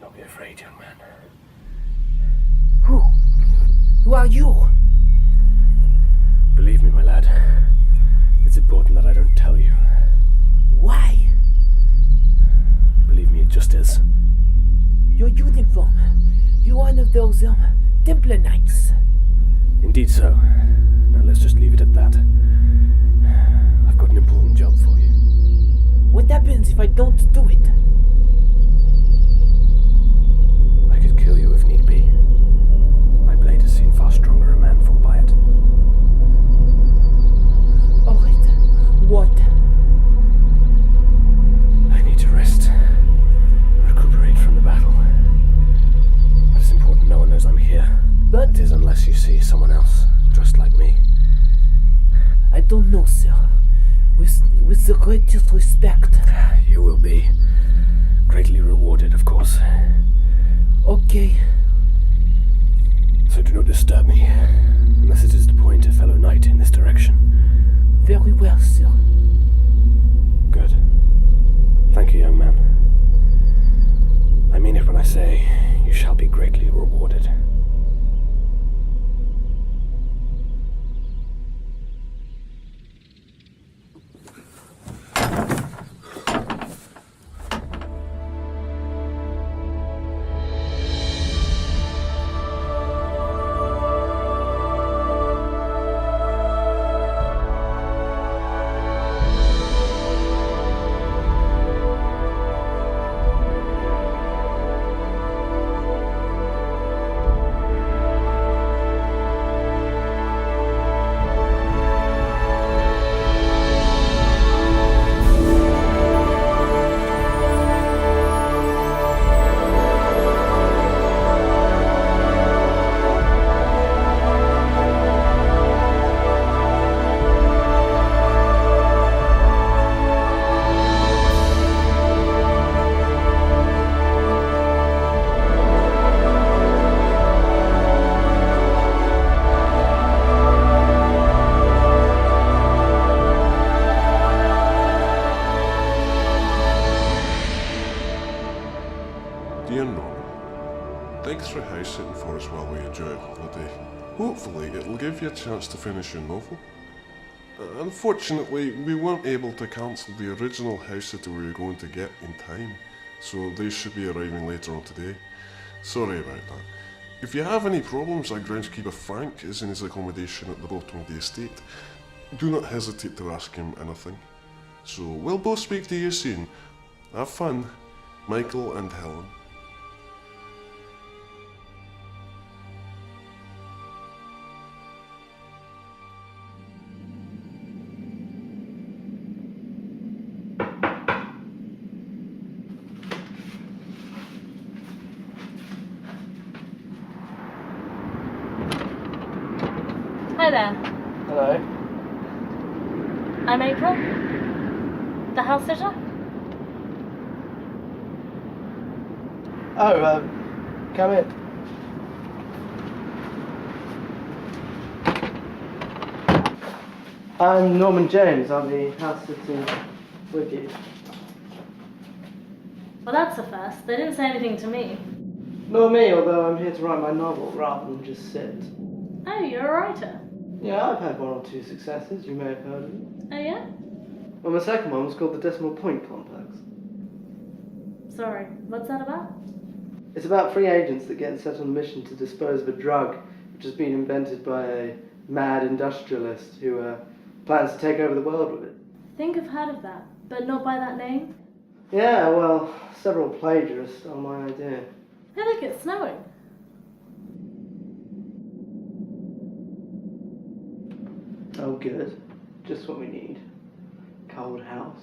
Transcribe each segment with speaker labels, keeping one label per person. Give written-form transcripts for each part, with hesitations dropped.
Speaker 1: Don't be afraid, young man.
Speaker 2: Who? Who are you?
Speaker 1: Believe me, my lad. It's important that I don't tell you.
Speaker 2: Why?
Speaker 1: Believe me, it just is.
Speaker 2: Your uniform. You're one of those, Templar Knights.
Speaker 1: Indeed so. Now let's just leave it at that. I've got an important job for you.
Speaker 2: What happens if I don't do it?
Speaker 1: I could kill you if need be. My blade has seen far stronger a man fall by it.
Speaker 2: Alright. What?
Speaker 1: I need to rest. Recuperate from the battle. But it's important no one knows I'm here.
Speaker 2: But
Speaker 1: it is unless you see someone else, dressed like me.
Speaker 2: I don't know, sir. With the greatest respect.
Speaker 1: You will be greatly rewarded, of course.
Speaker 2: Okay.
Speaker 1: So do not disturb me, unless it is to point a fellow knight in this direction.
Speaker 2: Very well, sir.
Speaker 1: Good. Thank you, young man. I mean it when I say you shall be greatly rewarded.
Speaker 3: Hopefully, it'll give you a chance to finish your novel. Unfortunately, we weren't able to cancel the original house sitter we were going to get in time, so they should be arriving later on today. Sorry about that. If you have any problems, our groundskeeper Frank is in his accommodation at the bottom of the estate. Do not hesitate to ask him anything. So, we'll both speak to you soon. Have fun, Michael and Helen.
Speaker 4: Hi there.
Speaker 5: Hello.
Speaker 4: I'm April. The house sitter?
Speaker 5: Oh, come in. I'm Norman James. I'll be house sitting with you.
Speaker 4: Well, that's a first. They didn't say anything to me.
Speaker 5: Nor me, although I'm here to write my novel rather than just sit.
Speaker 4: Oh, you're a writer?
Speaker 5: Yeah, I've had one or two successes. You may have heard of them.
Speaker 4: Oh, yeah?
Speaker 5: Well, my second one was called The Decimal Point Complex.
Speaker 4: Sorry, what's that about?
Speaker 5: It's about free agents that get set on a mission to dispose of a drug which has been invented by a mad industrialist who plans to take over the world with it.
Speaker 4: I think I've heard of that, but not by that name.
Speaker 5: Yeah, well, several plagiarists stole my idea.
Speaker 4: Hey, look, it's snowing.
Speaker 5: Oh, good. Just what we need. Cold house.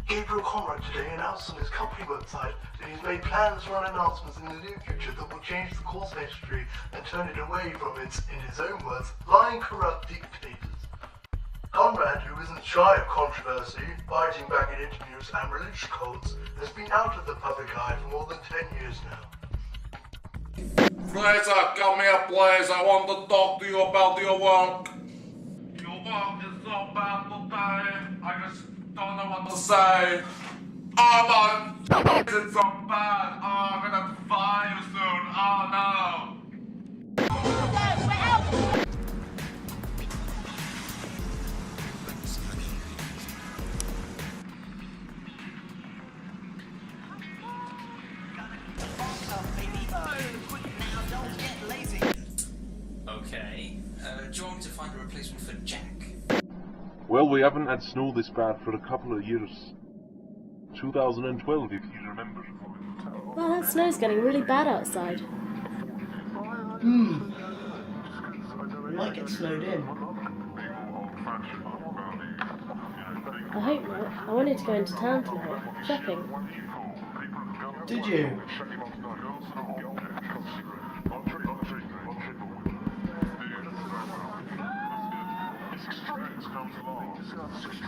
Speaker 6: Gabriel Conrad today announced on his company website that he's made plans to run announcements in the near future that will change the course of history and turn it away from its, in his own words, lying corrupt dictators. Conrad, who isn't shy of controversy, fighting back in interviews and religious cults, has been out of the public eye for more than 10 years now.
Speaker 7: Fraser, come here please, I want to talk to you about your work. Your work is so bad today, I just don't don't know what to say. Oh my, it's so bad. Oh, I'm gonna have to fire you soon. Oh no.
Speaker 8: Okay. Do you want me to find a replacement for Jack?
Speaker 9: Well, we haven't had snow this bad for a couple of years. 2012, if you remember.
Speaker 4: Well, that snow's getting really bad outside.
Speaker 5: Might get snowed in.
Speaker 4: I hope not. I wanted to go into town tonight, shopping.
Speaker 5: Did you?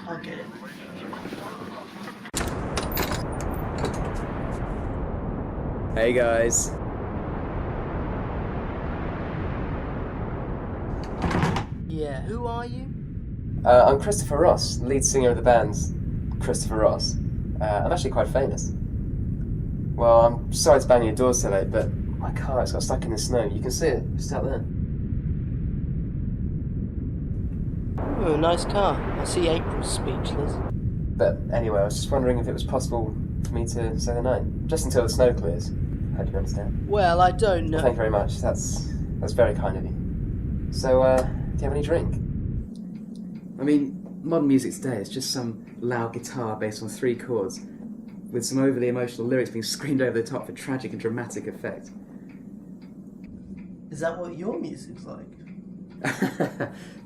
Speaker 5: I'll get it.
Speaker 10: Hey guys.
Speaker 5: Yeah, who are you?
Speaker 10: I'm Christopher Ross, lead singer of the band Christopher Ross. I'm actually quite famous. Well, I'm sorry to bang your door so late, but my car's got stuck in the snow. You can see it, just out there.
Speaker 5: Oh, nice car. I see April's speechless.
Speaker 10: But anyway, I was just wondering if it was possible for me to stay the night, just until the snow clears. I hope you understand.
Speaker 5: Well, I don't know.
Speaker 10: Well, thank you very much. That's very kind of you. So, do you have any drink? I mean, modern music today is just some loud guitar based on 3 chords, with some overly emotional lyrics being screamed over the top for tragic and dramatic effect.
Speaker 5: Is that what your music's like?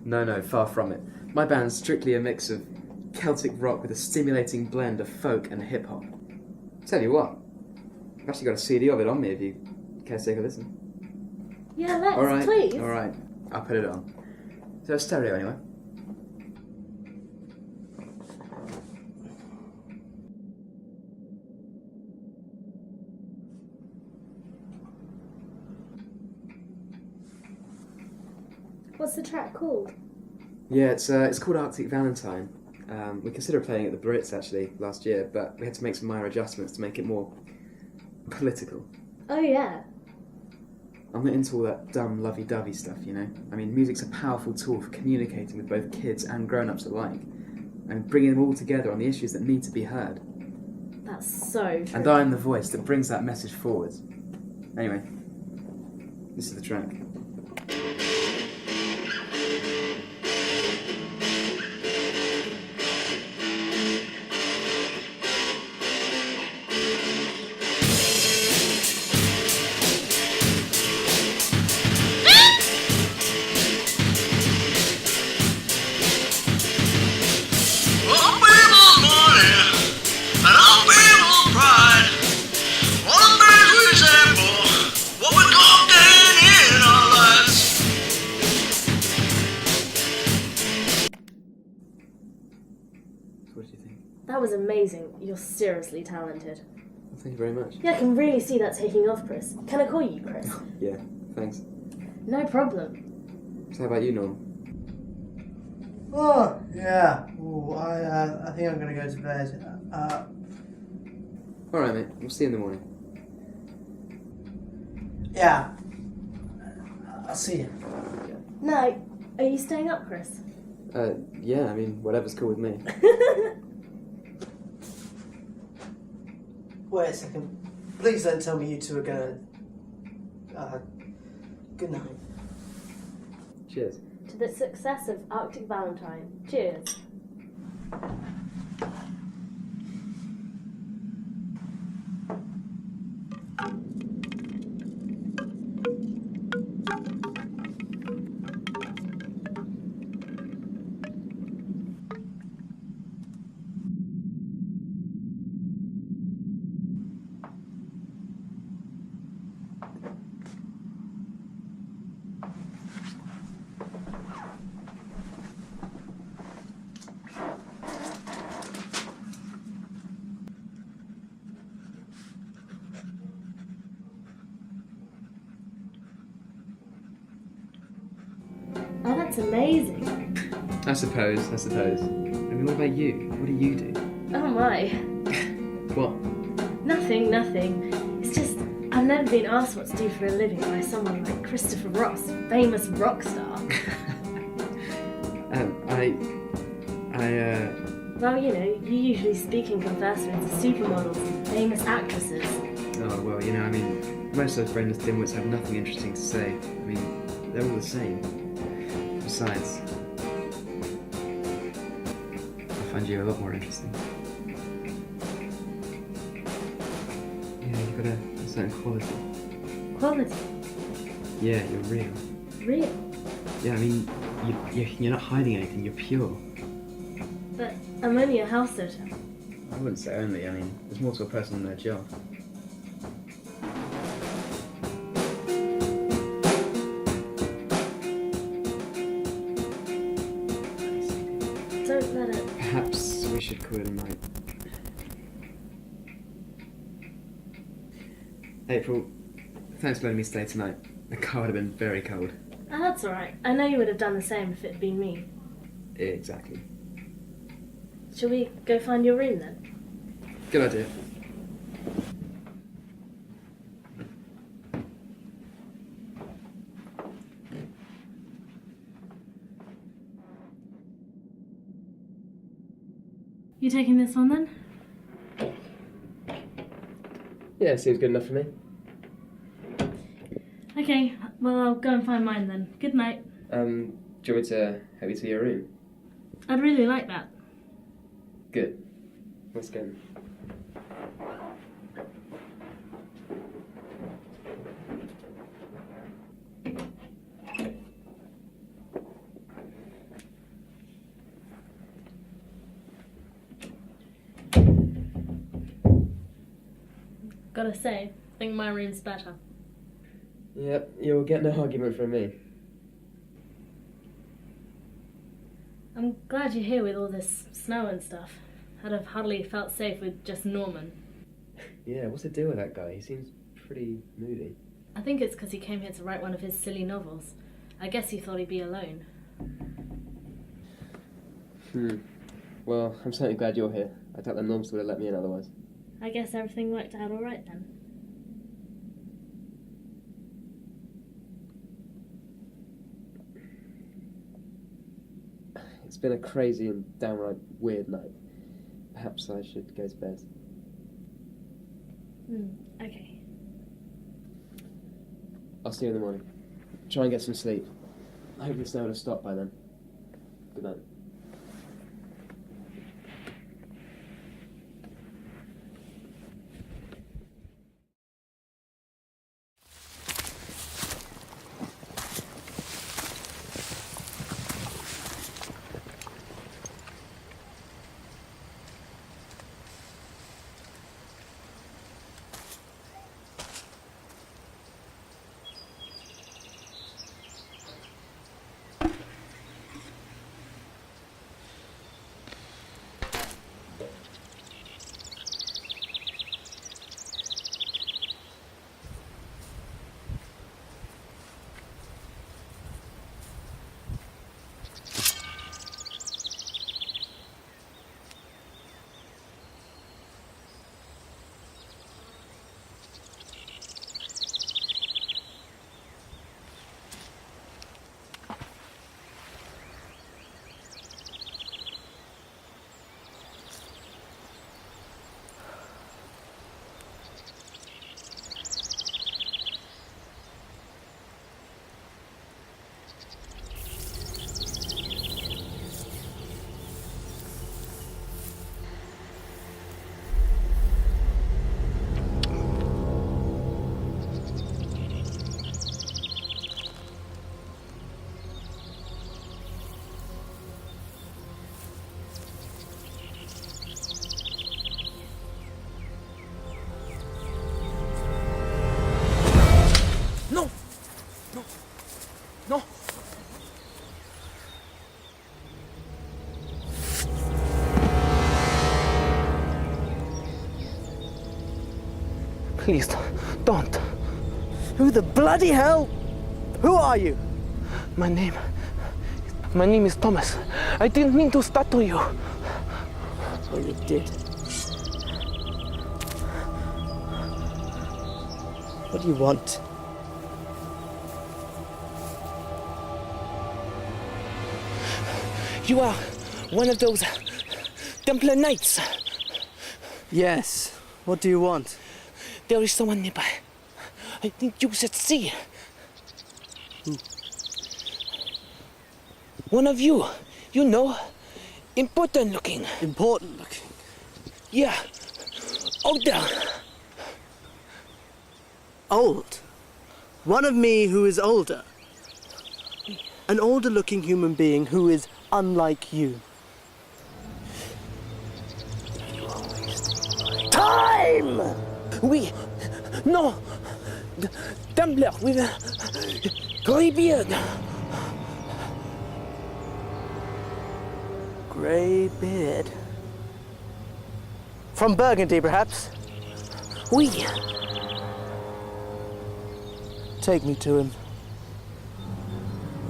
Speaker 10: No, far from it. My band's strictly a mix of Celtic rock with a stimulating blend of folk and hip-hop. Tell you what, I've actually got a CD of it on me if you care to take a listen.
Speaker 4: Yeah, let's, please.
Speaker 10: Alright, I'll put it on. So it's stereo anyway.
Speaker 4: What's the track called?
Speaker 10: Yeah, it's called Arctic Valentine. We considered playing at the Brits actually last year, but we had to make some minor adjustments to make it more political.
Speaker 4: Oh yeah.
Speaker 10: I'm not into all that dumb lovey-dovey stuff, you know? I mean, music's a powerful tool for communicating with both kids and grown-ups alike, and bringing them all together on the issues that need to be heard.
Speaker 4: That's so true.
Speaker 10: And I'm the voice that brings that message forward. Anyway, this is the track. What do you think?
Speaker 4: That was amazing. You're seriously talented.
Speaker 10: Well, thank you very much.
Speaker 4: Yeah, I can really see that taking off, Chris. Can I call you Chris?
Speaker 10: Yeah, thanks.
Speaker 4: No problem.
Speaker 10: So how about you, Norm?
Speaker 5: Oh, yeah. Ooh, I think I'm going to go to bed.
Speaker 10: Alright, mate. We'll see you in the morning.
Speaker 5: Yeah. I'll see you.
Speaker 4: No. Are you staying up, Chris?
Speaker 10: Yeah, I mean, whatever's cool with me.
Speaker 5: Wait a second. Please don't tell me you two are going to... good night.
Speaker 10: Cheers.
Speaker 4: To the success of Arctic Valentine. Cheers. Oh, that's amazing.
Speaker 10: I suppose. I mean, what about you? What do you do?
Speaker 4: Oh my.
Speaker 10: What?
Speaker 4: Nothing. It's just, I've never been asked what to do for a living by someone like Christopher Ross, famous rock star. Well, you know, you usually speak and converse with supermodels and famous actresses.
Speaker 10: Oh, well, you know, I mean, most of those brainless dimwits have nothing interesting to say. I mean, they're all the same. Besides, I find you a lot more interesting. Yeah, you've got a certain quality.
Speaker 4: Quality?
Speaker 10: Yeah, you're real.
Speaker 4: Real?
Speaker 10: Yeah, I mean, you're not hiding anything, you're pure.
Speaker 4: But I'm only a house sitter.
Speaker 10: I wouldn't say only, I mean, there's more to a person than their job.
Speaker 4: Don't let it...
Speaker 10: Perhaps we should call it a night. April, thanks for letting me stay tonight. The car would have been very cold.
Speaker 4: Oh, that's alright. I know you would have done the same if it had been me.
Speaker 10: Exactly.
Speaker 4: Shall we go find your room then?
Speaker 10: Good idea.
Speaker 4: You taking this one then?
Speaker 10: Yeah, seems good enough for me.
Speaker 4: Okay, well I'll go and find mine then. Good night.
Speaker 10: Do you want me to help you to your room?
Speaker 4: I'd really like that.
Speaker 10: Good. Let's go.
Speaker 4: Gotta say, I think my room's better.
Speaker 10: Yep, you'll get no argument from me.
Speaker 4: I'm glad you're here with all this snow and stuff. I'd have hardly felt safe with just Norman.
Speaker 10: Yeah, what's the deal with that guy? He seems pretty moody.
Speaker 4: I think it's because he came here to write one of his silly novels. I guess he thought he'd be alone.
Speaker 10: Well, I'm certainly glad you're here. I doubt the Norms would have let me in otherwise.
Speaker 4: I guess everything worked out alright then.
Speaker 10: It's been a crazy and downright weird night. Perhaps I should go to bed.
Speaker 4: Okay.
Speaker 10: I'll see you in the morning. Try and get some sleep. I hope the snow will have stopped by then. Good night.
Speaker 5: Please, don't. Who the bloody hell? Who are you? My name is Thomas. I didn't mean to startle you.
Speaker 10: Well, you did.
Speaker 5: What do you want?
Speaker 2: You are one of those Templar Knights.
Speaker 5: Yes. What do you want?
Speaker 2: There is someone nearby. I think you should see. One of you, important looking.
Speaker 5: Important looking?
Speaker 2: Yeah, older.
Speaker 5: Old? One of me who is older? An older looking human being who is unlike you. Time!
Speaker 2: No, Templar with a grey beard.
Speaker 5: Grey beard. From Burgundy, perhaps?
Speaker 2: Oui.
Speaker 5: Take me to him.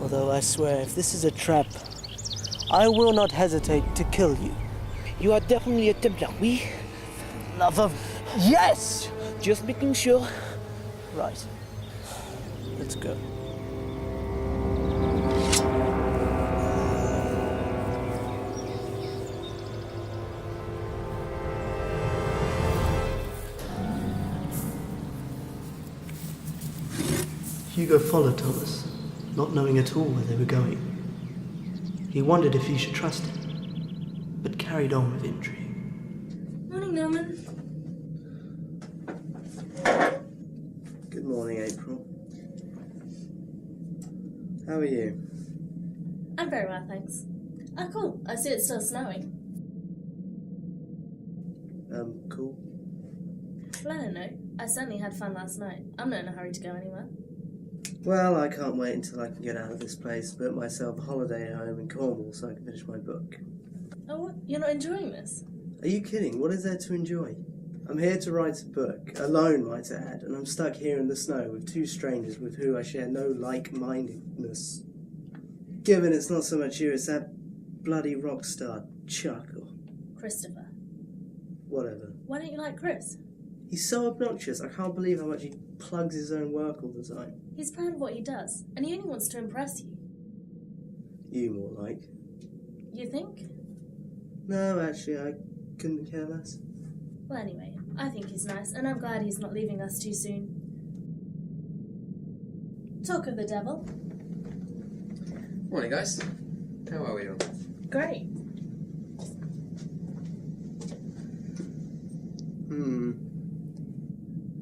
Speaker 5: Although I swear, if this is a trap, I will not hesitate to kill you.
Speaker 2: You are definitely a Templar, oui?
Speaker 5: Love of... Yes!
Speaker 2: Just making sure.
Speaker 5: Right. Let's go. Hugo followed Thomas, not knowing at all where they were going. He wondered if he should trust him, but carried on with intrigue.
Speaker 4: Morning, Norman.
Speaker 5: Good morning, April. How are you?
Speaker 4: I'm very well, thanks. Oh, cool. I see it's still snowing.
Speaker 5: Cool.
Speaker 4: Well, I don't know. I certainly had fun last night. I'm not in a hurry to go anywhere.
Speaker 5: Well, I can't wait until I can get out of this place, book myself a holiday home in Cornwall so I can finish my book.
Speaker 4: Oh, what? You're not enjoying this?
Speaker 5: Are you kidding? What is there to enjoy? I'm here to write a book, alone might I add, and I'm stuck here in the snow with two strangers with who I share no like-mindedness. Given it's not so much you, it's that bloody rock star, Chuck, or
Speaker 4: Christopher.
Speaker 5: whatever.
Speaker 4: Why don't you like Chris?
Speaker 5: He's so obnoxious, I can't believe how much he plugs his own work all the time.
Speaker 4: He's proud of what he does, and he only wants to impress you.
Speaker 5: You more like.
Speaker 4: You think?
Speaker 5: No, actually, I couldn't care less.
Speaker 4: Well, anyway, I think he's nice, and I'm glad he's not leaving us too soon. Talk of the devil.
Speaker 10: Morning, guys. How are we all?
Speaker 4: Great.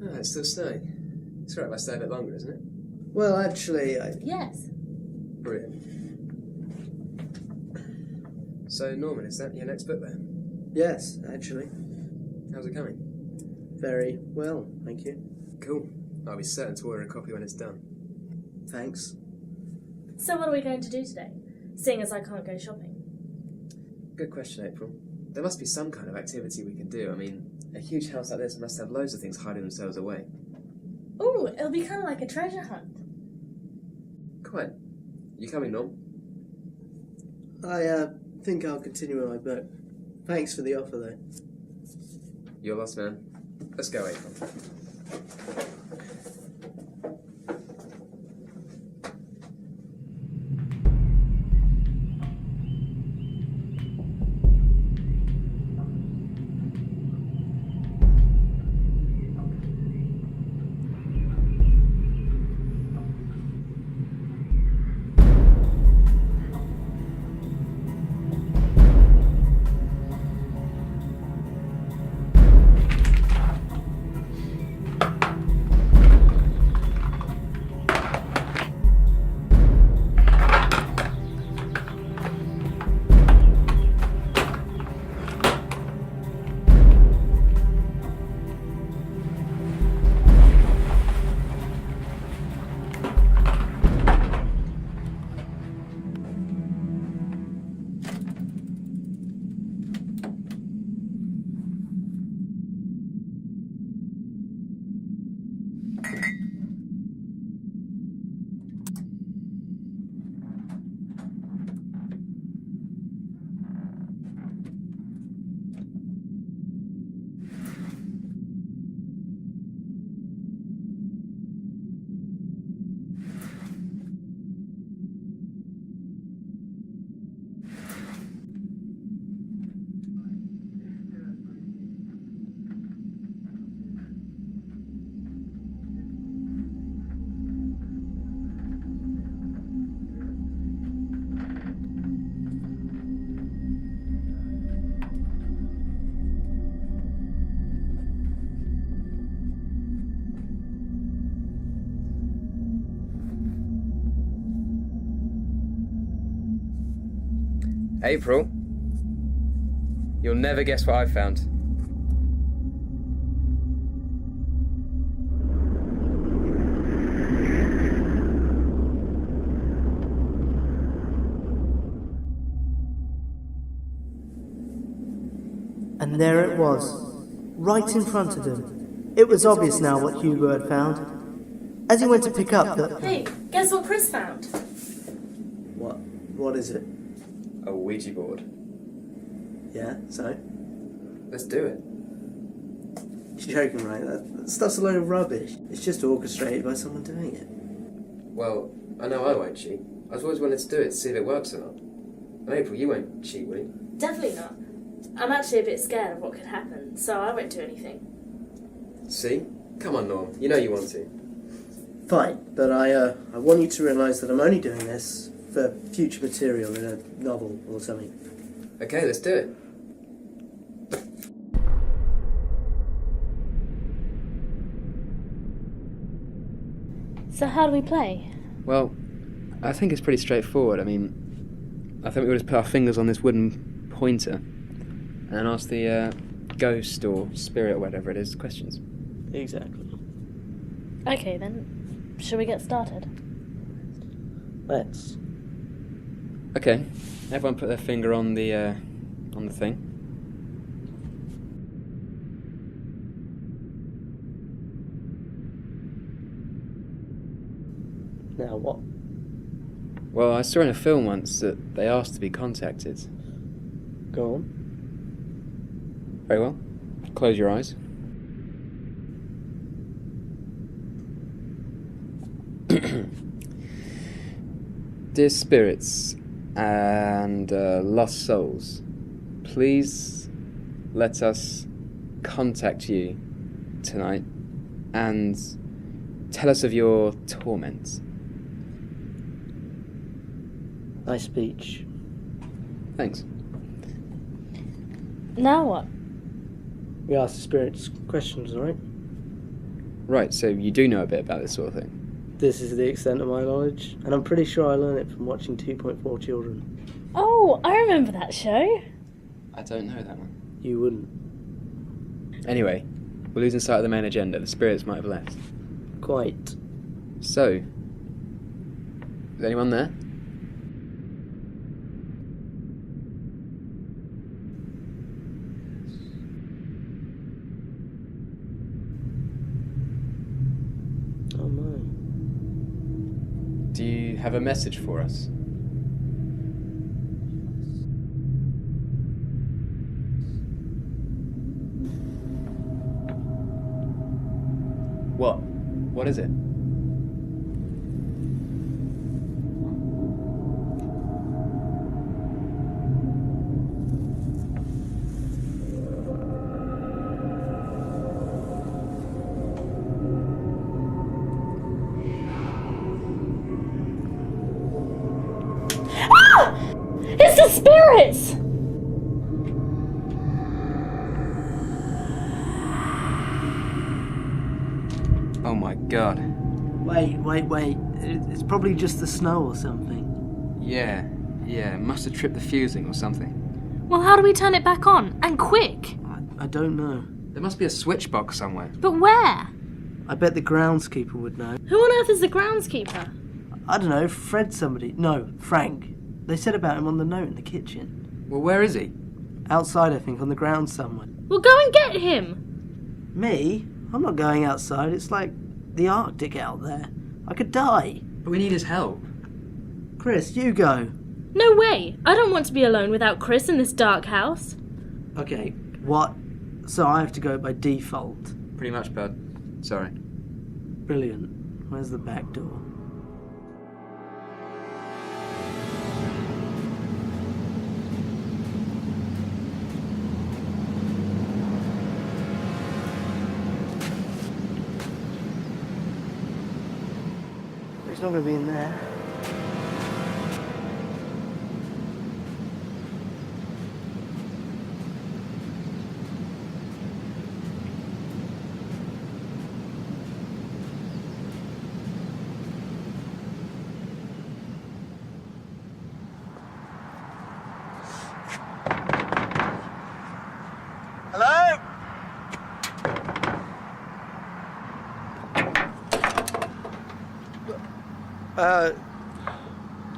Speaker 10: Oh, it's still snowing. It's right if I stay a bit longer, isn't it?
Speaker 5: Well, actually,
Speaker 4: Yes.
Speaker 10: Brilliant. So, Norman, is that your next book then?
Speaker 5: Yes, actually.
Speaker 10: How's it coming?
Speaker 5: Very well, thank you.
Speaker 10: Cool. I'll be certain to order a copy when it's done.
Speaker 5: Thanks.
Speaker 4: So what are we going to do today, seeing as I can't go shopping?
Speaker 10: Good question, April. There must be some kind of activity we can do. I mean, a huge house like this must have loads of things hiding themselves away.
Speaker 4: Ooh, it'll be kind of like a treasure hunt.
Speaker 10: Quite. You coming, Norm?
Speaker 5: I think I'll continue with my book. Thanks for the offer, though.
Speaker 10: You're lost, man. Let's go, April. April, you'll never guess what I've found.
Speaker 5: And there it was, right in front of him. It was obvious now what Hugo had found. As he went to pick up the...
Speaker 4: Hey, guess what Chris found?
Speaker 5: What is it?
Speaker 10: A Ouija board.
Speaker 5: Yeah, so?
Speaker 10: Let's do it.
Speaker 5: You're joking, right? That stuff's a load of rubbish. It's just orchestrated by someone doing it.
Speaker 10: Well, I know I won't cheat. I was always wanted to do it to see if it works or not. And April, you won't cheat, will you?
Speaker 4: Definitely not. I'm actually a bit scared of what could happen, so I won't do anything.
Speaker 10: See? Come on, Norm. You know you want to.
Speaker 5: Fine, but I want you to realise that I'm only doing this for future material in a novel or something.
Speaker 10: Okay, let's do it.
Speaker 4: So how do we play?
Speaker 10: Well, I think it's pretty straightforward. I mean, I think we would just put our fingers on this wooden pointer and ask the ghost or spirit or whatever it is questions.
Speaker 5: Exactly.
Speaker 4: Okay then, shall we get started?
Speaker 5: Let's.
Speaker 10: Okay, everyone put their finger on the thing.
Speaker 5: Now what?
Speaker 10: Well, I saw in a film once that they asked to be contacted.
Speaker 5: Go on.
Speaker 10: Very well. Close your eyes. Dear spirits and lost souls, please let us contact you tonight and tell us of your torment.
Speaker 5: Nice speech.
Speaker 10: Thanks.
Speaker 4: Now what?
Speaker 5: We asked the spirits questions, right?
Speaker 10: Right, so you do know a bit about this sort of thing.
Speaker 5: This is the extent of my knowledge, and I'm pretty sure I learned it from watching 2.4 Children.
Speaker 4: Oh, I remember that show.
Speaker 10: I don't know that one.
Speaker 5: You wouldn't.
Speaker 10: Anyway, we're losing sight of the main agenda. The spirits might have left.
Speaker 5: Quite.
Speaker 10: So, is anyone there?
Speaker 5: Oh my.
Speaker 10: Do you have a message for us? What? What is it?
Speaker 4: It's the spirits!
Speaker 10: Oh my god.
Speaker 5: Wait. It's probably just the snow or something.
Speaker 10: Yeah, must have tripped the fusing or something.
Speaker 4: Well, how do we turn it back on? And quick!
Speaker 5: I don't know.
Speaker 10: There must be a switch box somewhere.
Speaker 4: But where?
Speaker 5: I bet the groundskeeper would know.
Speaker 4: Who on earth is the groundskeeper?
Speaker 5: I don't know, Fred somebody. No, Frank. They said about him on the note in the kitchen.
Speaker 10: Well, where is he?
Speaker 5: Outside, I think, on the ground somewhere.
Speaker 4: Well, go and get him!
Speaker 5: Me? I'm not going outside. It's like the Arctic out there. I could die.
Speaker 10: But we need his help.
Speaker 5: Chris, you go.
Speaker 4: No way! I don't want to be alone without Chris in this dark house.
Speaker 5: Okay, what? So I have to go by default.
Speaker 10: Pretty much, bud. Sorry.
Speaker 5: Brilliant. Where's the back door? It's not going to be in there.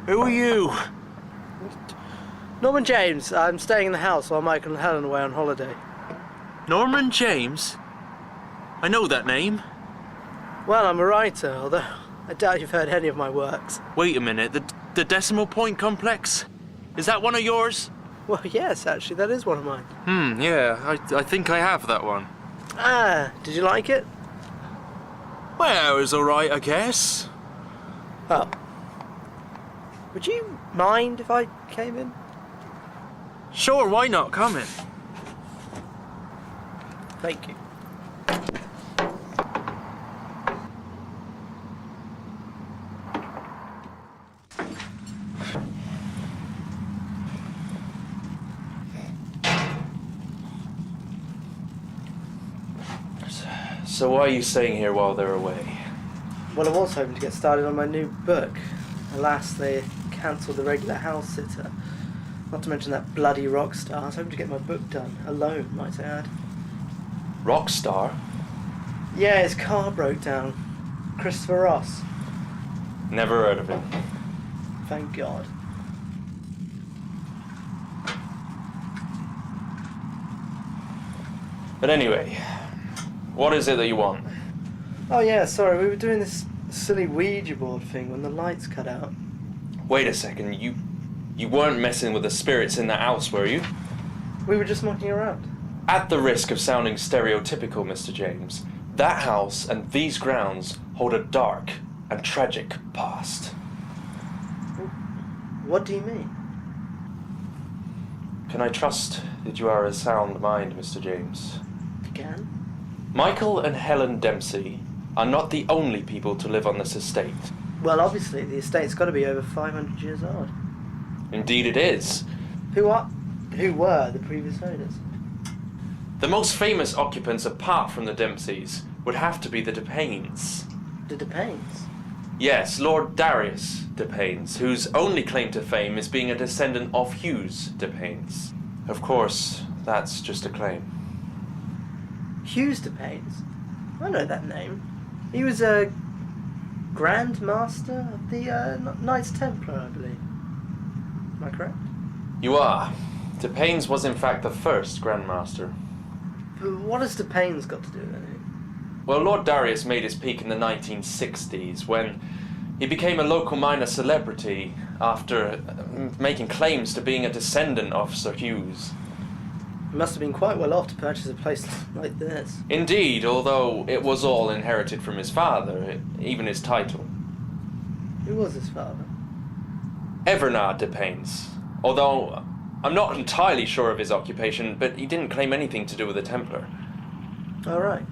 Speaker 11: Who are you?
Speaker 5: Norman James. I'm staying in the house while Michael and Helen are away on holiday.
Speaker 11: Norman James? I know that name.
Speaker 5: Well, I'm a writer, although I doubt you've heard any of my works.
Speaker 11: Wait a minute, the Decimal Point Complex? Is that one of yours?
Speaker 5: Well, yes, actually, that is one of mine.
Speaker 11: Yeah, I think I have that one.
Speaker 5: Ah, did you like it?
Speaker 11: Well, it was alright, I guess.
Speaker 5: Oh. Would you mind if I came in?
Speaker 11: Sure, why not? Come in.
Speaker 5: Thank you.
Speaker 11: So why are you staying here while they're away?
Speaker 5: Well, I was hoping to get started on my new book. Alas, they cancelled the regular house sitter. Not to mention that bloody rock star. I was hoping to get my book done. Alone, might I add.
Speaker 11: Rockstar?
Speaker 5: Yeah, his car broke down. Christopher Ross.
Speaker 11: Never heard of him.
Speaker 5: Thank God.
Speaker 11: But anyway, what is it that you want?
Speaker 5: Oh yeah, sorry, we were doing this silly Ouija board thing when the lights cut out.
Speaker 11: Wait a second, you weren't messing with the spirits in the house, were you?
Speaker 5: We were just mucking around.
Speaker 11: At the risk of sounding stereotypical, Mr. James, that house and these grounds hold a dark and tragic past.
Speaker 5: What do you mean?
Speaker 11: Can I trust that you are of sound mind, Mr. James?
Speaker 5: You can?
Speaker 11: Michael and Helen Dempsey are not the only people to live on this estate.
Speaker 5: Well, obviously, the estate's got to be over 500 years old.
Speaker 11: Indeed it is.
Speaker 5: Who were the previous owners?
Speaker 11: The most famous occupants apart from the Dempseys would have to be the Depaines.
Speaker 5: The Depaines?
Speaker 11: Yes, Lord Darius Depaines, whose only claim to fame is being a descendant of Hughes Depaines. Of course, that's just a claim.
Speaker 5: Hughes Depaines? I know that name. He was a Grand Master of the Knights Templar, I believe. Am I correct?
Speaker 11: You are. Depaines was in fact the first Grand Master.
Speaker 5: But what has Depaines got to do with anything?
Speaker 11: Well, Lord Darius made his peak in the 1960s when he became a local minor celebrity after making claims to being a descendant of Sir Hughes.
Speaker 5: He must have been quite well off to purchase a place like this.
Speaker 11: Indeed, although it was all inherited from his father, even his title.
Speaker 5: Who was his father?
Speaker 11: Evernard Depaines. Although I'm not entirely sure of his occupation, but he didn't claim anything to do with the Templar.
Speaker 5: All right.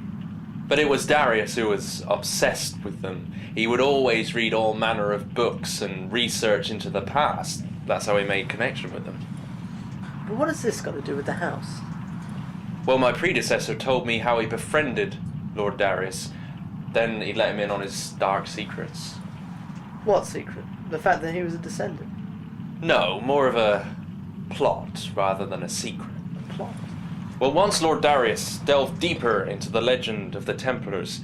Speaker 11: But it was Darius who was obsessed with them. He would always read all manner of books and research into the past. That's how he made connection with them.
Speaker 5: But what has this got to do with the house?
Speaker 11: Well, my predecessor told me how he befriended Lord Darius. Then he let him in on his dark secrets.
Speaker 5: What secret? The fact that he was a descendant?
Speaker 11: No, more of a plot rather than a secret.
Speaker 5: A plot?
Speaker 11: Well, once Lord Darius delved deeper into the legend of the Templars,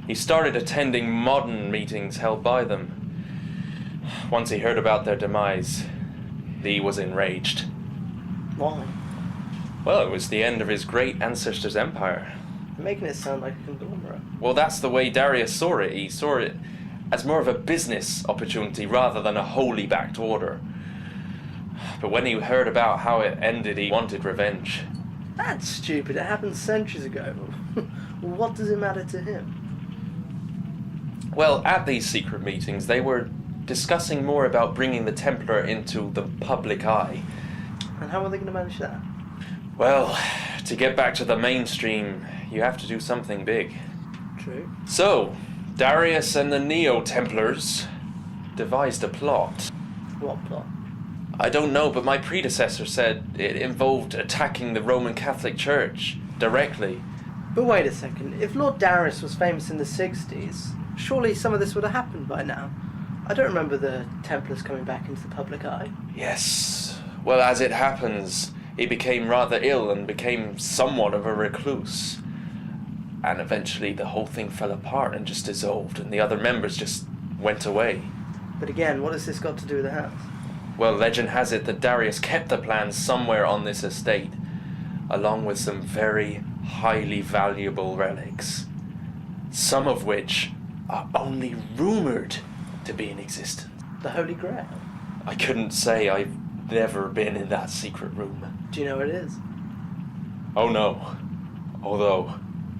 Speaker 11: he started attending modern meetings held by them. Once he heard about their demise, he was enraged.
Speaker 5: Why?
Speaker 11: Well, it was the end of his great ancestor's empire.
Speaker 5: You're making it sound like a conglomerate.
Speaker 11: Well, that's the way Darius saw it. He saw it as more of a business opportunity rather than a wholly backed order. But when he heard about how it ended, he wanted revenge.
Speaker 5: That's stupid. It happened centuries ago. What does it matter to him?
Speaker 11: Well, at these secret meetings, they were discussing more about bringing the Templar into the public eye.
Speaker 5: And how are they going to manage that?
Speaker 11: Well, to get back to the mainstream, you have to do something big.
Speaker 5: True.
Speaker 11: So, Darius and the Neo-Templars devised a plot.
Speaker 5: What plot?
Speaker 11: I don't know, but my predecessor said it involved attacking the Roman Catholic Church directly.
Speaker 5: But wait a second. If Lord Darius was famous in the 60s, surely some of this would have happened by now. I don't remember the Templars coming back into the public eye.
Speaker 11: Yes. Well, as it happens, he became rather ill and became somewhat of a recluse. And eventually the whole thing fell apart and just dissolved, and the other members just went away.
Speaker 5: But again, what has this got to do with the house?
Speaker 11: Well, legend has it that Darius kept the plans somewhere on this estate, along with some very highly valuable relics, some of which are only rumoured to be in existence.
Speaker 5: The Holy Grail?
Speaker 11: I couldn't say. I've never been in that secret room.
Speaker 5: Do you know what it is?
Speaker 11: Oh no. Although,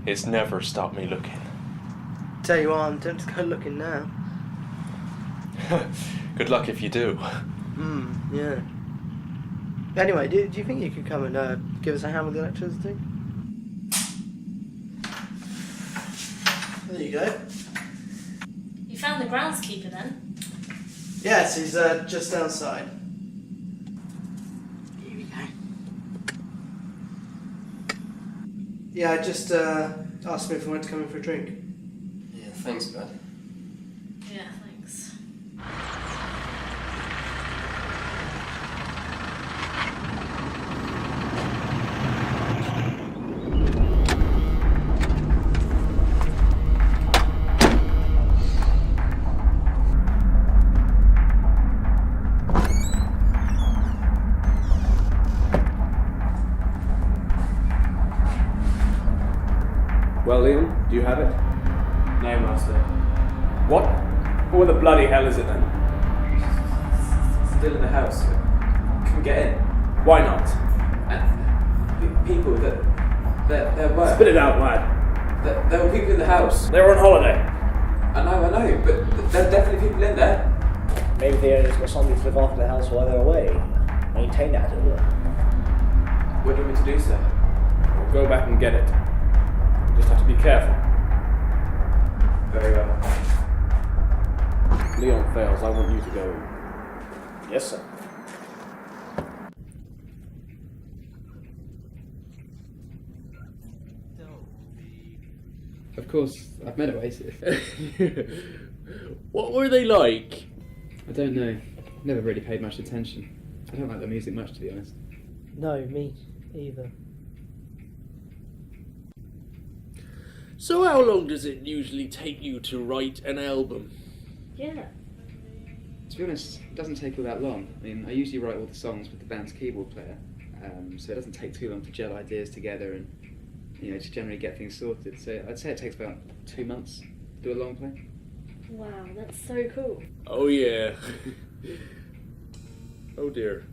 Speaker 11: it's never stopped me looking.
Speaker 5: Tell you what, I'm tempted to go looking now.
Speaker 11: Good luck if you do.
Speaker 5: Yeah. Anyway, do you think you could come and give us a hand with the electricity? There you go.
Speaker 4: You found the groundskeeper then?
Speaker 5: Yes, he's just outside. Here we go. Yeah, I just asked me if I wanted to come in for a drink.
Speaker 10: Yeah, thanks, bud.
Speaker 4: Yeah, thanks.
Speaker 1: Well, Leon, do you have it?
Speaker 2: No, Master.
Speaker 1: What? What the bloody hell is it then?
Speaker 10: Still in the house. Couldn't get in.
Speaker 1: Why not?
Speaker 10: And people there were.
Speaker 1: Spit it out, lad.
Speaker 10: There were people in the house.
Speaker 1: They were on holiday.
Speaker 10: I know, but there are definitely people in there.
Speaker 2: Maybe the owners got somebody to look after the house while they're away. Maintain that, isn't it?
Speaker 10: What do you want me to do, sir?
Speaker 1: We'll go back and get it. You just have to be careful.
Speaker 10: Very well.
Speaker 1: Leon fails, I want you to go in.
Speaker 2: Yes, sir.
Speaker 10: Of course, I've met Oasis.
Speaker 12: What were they like?
Speaker 10: I don't know. Never really paid much attention. I don't like their music much, to be honest.
Speaker 5: No, me either.
Speaker 12: So how long does it usually take you to write an album?
Speaker 4: Yeah.
Speaker 10: To be honest, it doesn't take all that long. I mean, I usually write all the songs with the band's keyboard player, so it doesn't take too long to gel ideas together and, to generally get things sorted. So I'd say it takes about 2 months to do a long play.
Speaker 4: Wow, that's so cool.
Speaker 12: Oh yeah. Oh dear.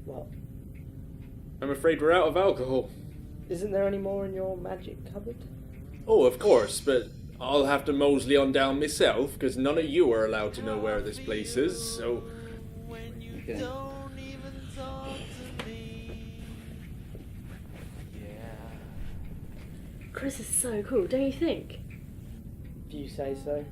Speaker 5: What?
Speaker 12: I'm afraid we're out of alcohol.
Speaker 5: Isn't there any more in your magic cupboard?
Speaker 12: Oh, of course, but I'll have to mosey on down myself, because none of you are allowed to know where this place is, so...
Speaker 10: Okay.
Speaker 4: Chris is so cool, don't you think?
Speaker 5: If you say so.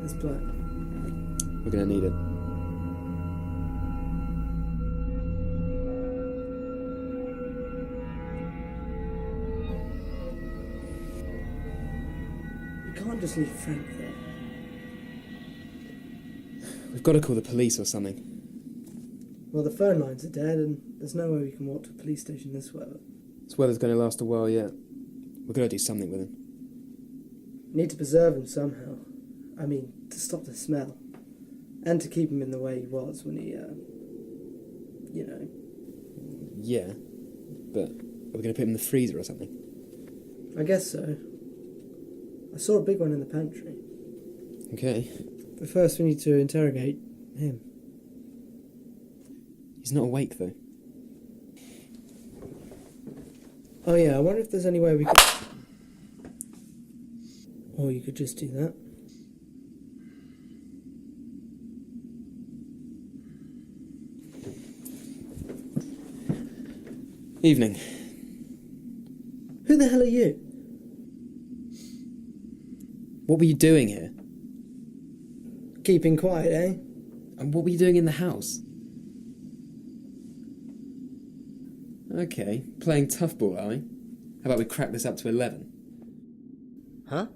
Speaker 5: This blood.
Speaker 10: We're gonna need it.
Speaker 5: We can't just leave Frank there.
Speaker 10: We've got to call the police or something.
Speaker 5: Well, the phone lines are dead, and there's no way we can walk to a police station this weather.
Speaker 10: This weather's going to last a while yet. We're going to do something with him.
Speaker 5: We need to preserve him somehow. I mean, to stop the smell. And to keep him in the way he was when he, you know.
Speaker 10: Yeah, but are we going to put him in the freezer or something?
Speaker 5: I guess so. I saw a big one in the pantry.
Speaker 10: Okay.
Speaker 5: But first we need to interrogate him.
Speaker 10: He's not awake, though.
Speaker 5: Oh yeah, I wonder if there's any way we could... Or you could just do that.
Speaker 10: Evening.
Speaker 5: Who the hell are you?
Speaker 10: What were you doing here?
Speaker 5: Keeping quiet, eh?
Speaker 10: And what were you doing in the house? Okay, playing tough ball, are we? How about we crack this up to 11?
Speaker 5: Huh?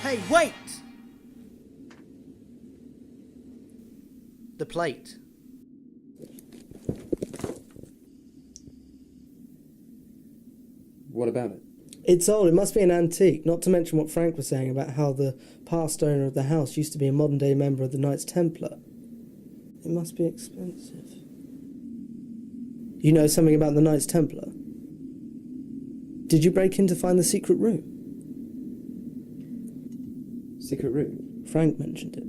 Speaker 13: Hey, wait! The plate.
Speaker 10: What about it?
Speaker 5: It's old, it must be an antique, not to mention what Frank was saying about how the past owner of the house used to be a modern-day member of the Knights Templar. It must be expensive. You know something about the Knights Templar? Did you break in to find the secret room?
Speaker 10: Secret room?
Speaker 5: Frank mentioned it.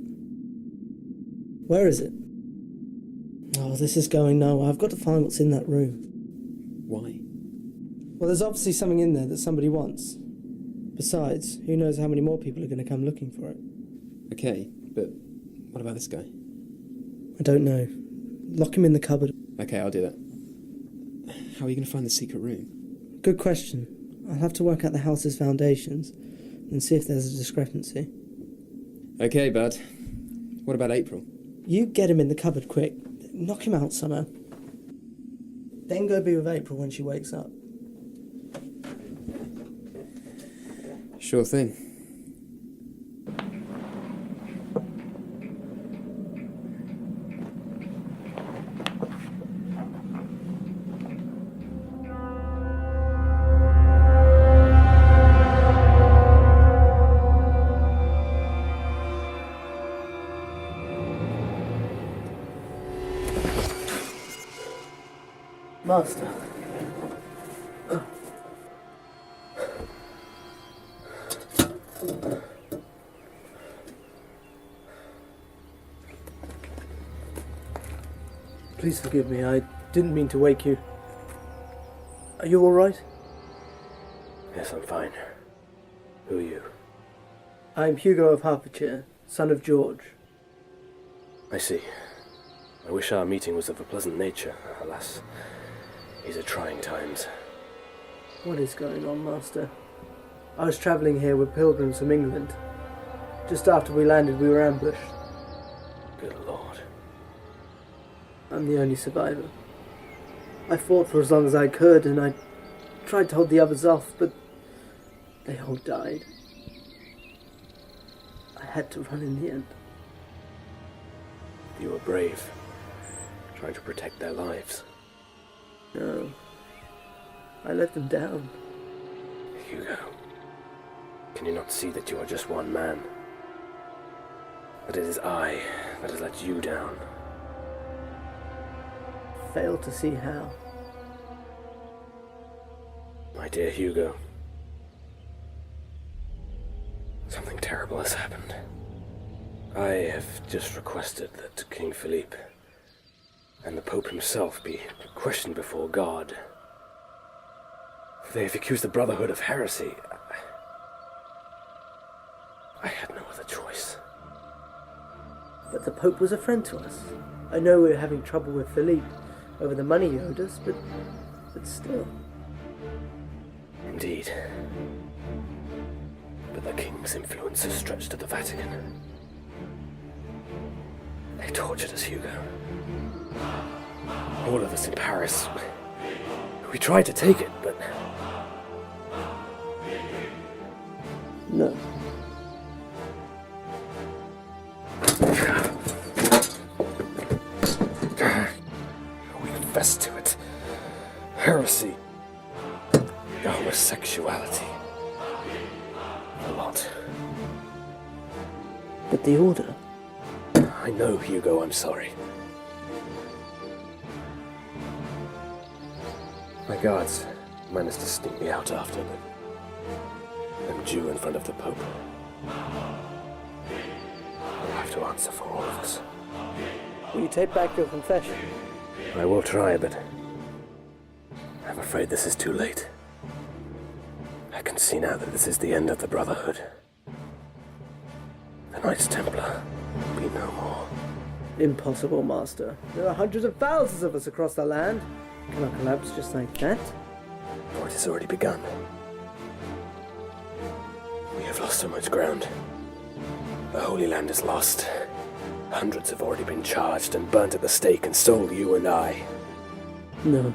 Speaker 5: Where is it? Oh, this is going nowhere. I've got to find what's in that room.
Speaker 10: Why?
Speaker 5: Well, there's obviously something in there that somebody wants. Besides, who knows how many more people are going to come looking for it.
Speaker 10: Okay, but what about this guy?
Speaker 5: I don't know. Lock him in the cupboard.
Speaker 10: Okay, I'll do that. How are you going to find the secret room?
Speaker 5: Good question. I'll have to work out the house's foundations and see if there's a discrepancy.
Speaker 10: Okay, bud. What about April?
Speaker 5: You get him in the cupboard quick. Knock him out somehow. Then go be with April when she wakes up.
Speaker 10: Sure thing.
Speaker 5: Master. Please forgive me, I didn't mean to wake you. Are you all right?
Speaker 1: Yes, I'm fine. Who are you?
Speaker 5: I'm Hugo of Hertfordshire, son of George.
Speaker 1: I see. I wish our meeting was of a pleasant nature. Alas, these are trying times.
Speaker 5: What is going on, Master? I was travelling here with pilgrims from England. Just after we landed, we were ambushed.
Speaker 1: Good Lord.
Speaker 5: I'm the only survivor. I fought for as long as I could, and I tried to hold the others off, but they all died. I had to run in the end.
Speaker 1: You were brave, trying to protect their lives.
Speaker 5: No. I let them down.
Speaker 1: Hugo, can you not see that you are just one man? That it is I that has let you down?
Speaker 5: Fail to see how.
Speaker 1: My dear Hugo, something terrible has happened. I have just requested that King Philippe and the Pope himself be questioned before God. They have accused the Brotherhood of heresy.
Speaker 5: But the Pope was a friend to us. I know we were having trouble with Philippe over the money he owed us, but still.
Speaker 1: Indeed. But the King's influence has stretched to the Vatican. They tortured us, Hugo. All of us in Paris. We tried to take it, but...
Speaker 5: No.
Speaker 1: We confessed to it. Heresy. Homosexuality. A lot.
Speaker 5: But the Order?
Speaker 1: I know, Hugo, I'm sorry. My guards managed to sneak me out after, but I'm due in front of the Pope. I'll have to answer for all of us.
Speaker 5: Will you take back your confession?
Speaker 1: I will try, but I'm afraid this is too late. I can see now that this is the end of the Brotherhood. The Knights Templar will be no more.
Speaker 5: Impossible, Master. There are hundreds of thousands of us across the land. Can I collapse just like that?
Speaker 1: Or it has already begun. We have lost so much ground. The Holy Land is lost. Hundreds have already been charged and burnt at the stake, and so you and I.
Speaker 5: No.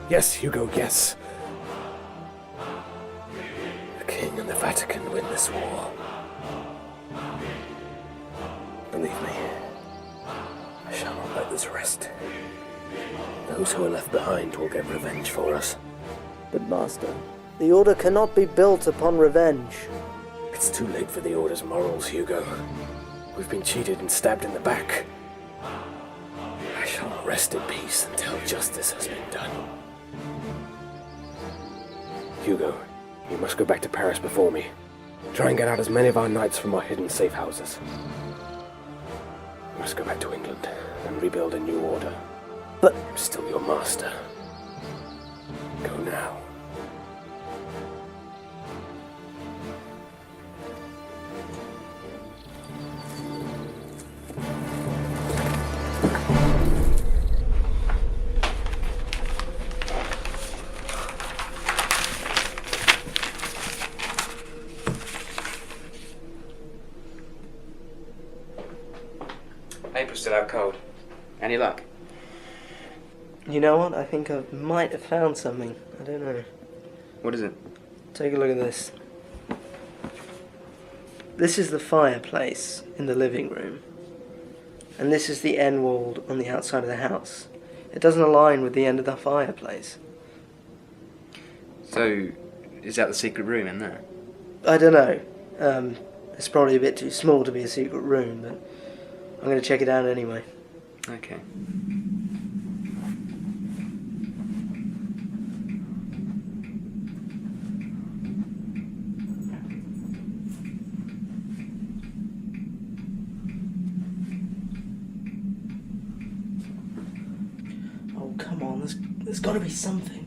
Speaker 1: Yes, Hugo, yes. The King and the Vatican win this war. Believe me, I shall not let this rest. Those who are left behind will get revenge for us.
Speaker 5: But, Master, the Order cannot be built upon revenge.
Speaker 1: It's too late for the Order's morals, Hugo. We've been cheated and stabbed in the back. I shall not rest in peace until justice has been done. Hugo, you must go back to Paris before me. Try and get out as many of our knights from our hidden safe houses. We must go back to England and rebuild a new order.
Speaker 5: But
Speaker 1: I'm still your master. Go now.
Speaker 10: April's still out cold. Any luck?
Speaker 5: You know what? I think I might have found something. I don't know.
Speaker 10: What is it?
Speaker 5: Take a look at this. This is the fireplace in the living room. And this is the end wall on the outside of the house. It doesn't align with the end of the fireplace.
Speaker 10: So, is that the secret room in there?
Speaker 5: I don't know. It's probably a bit too small to be a secret room, but I'm going to check it out anyway.
Speaker 10: Okay.
Speaker 5: Oh, come on, there's got to be something.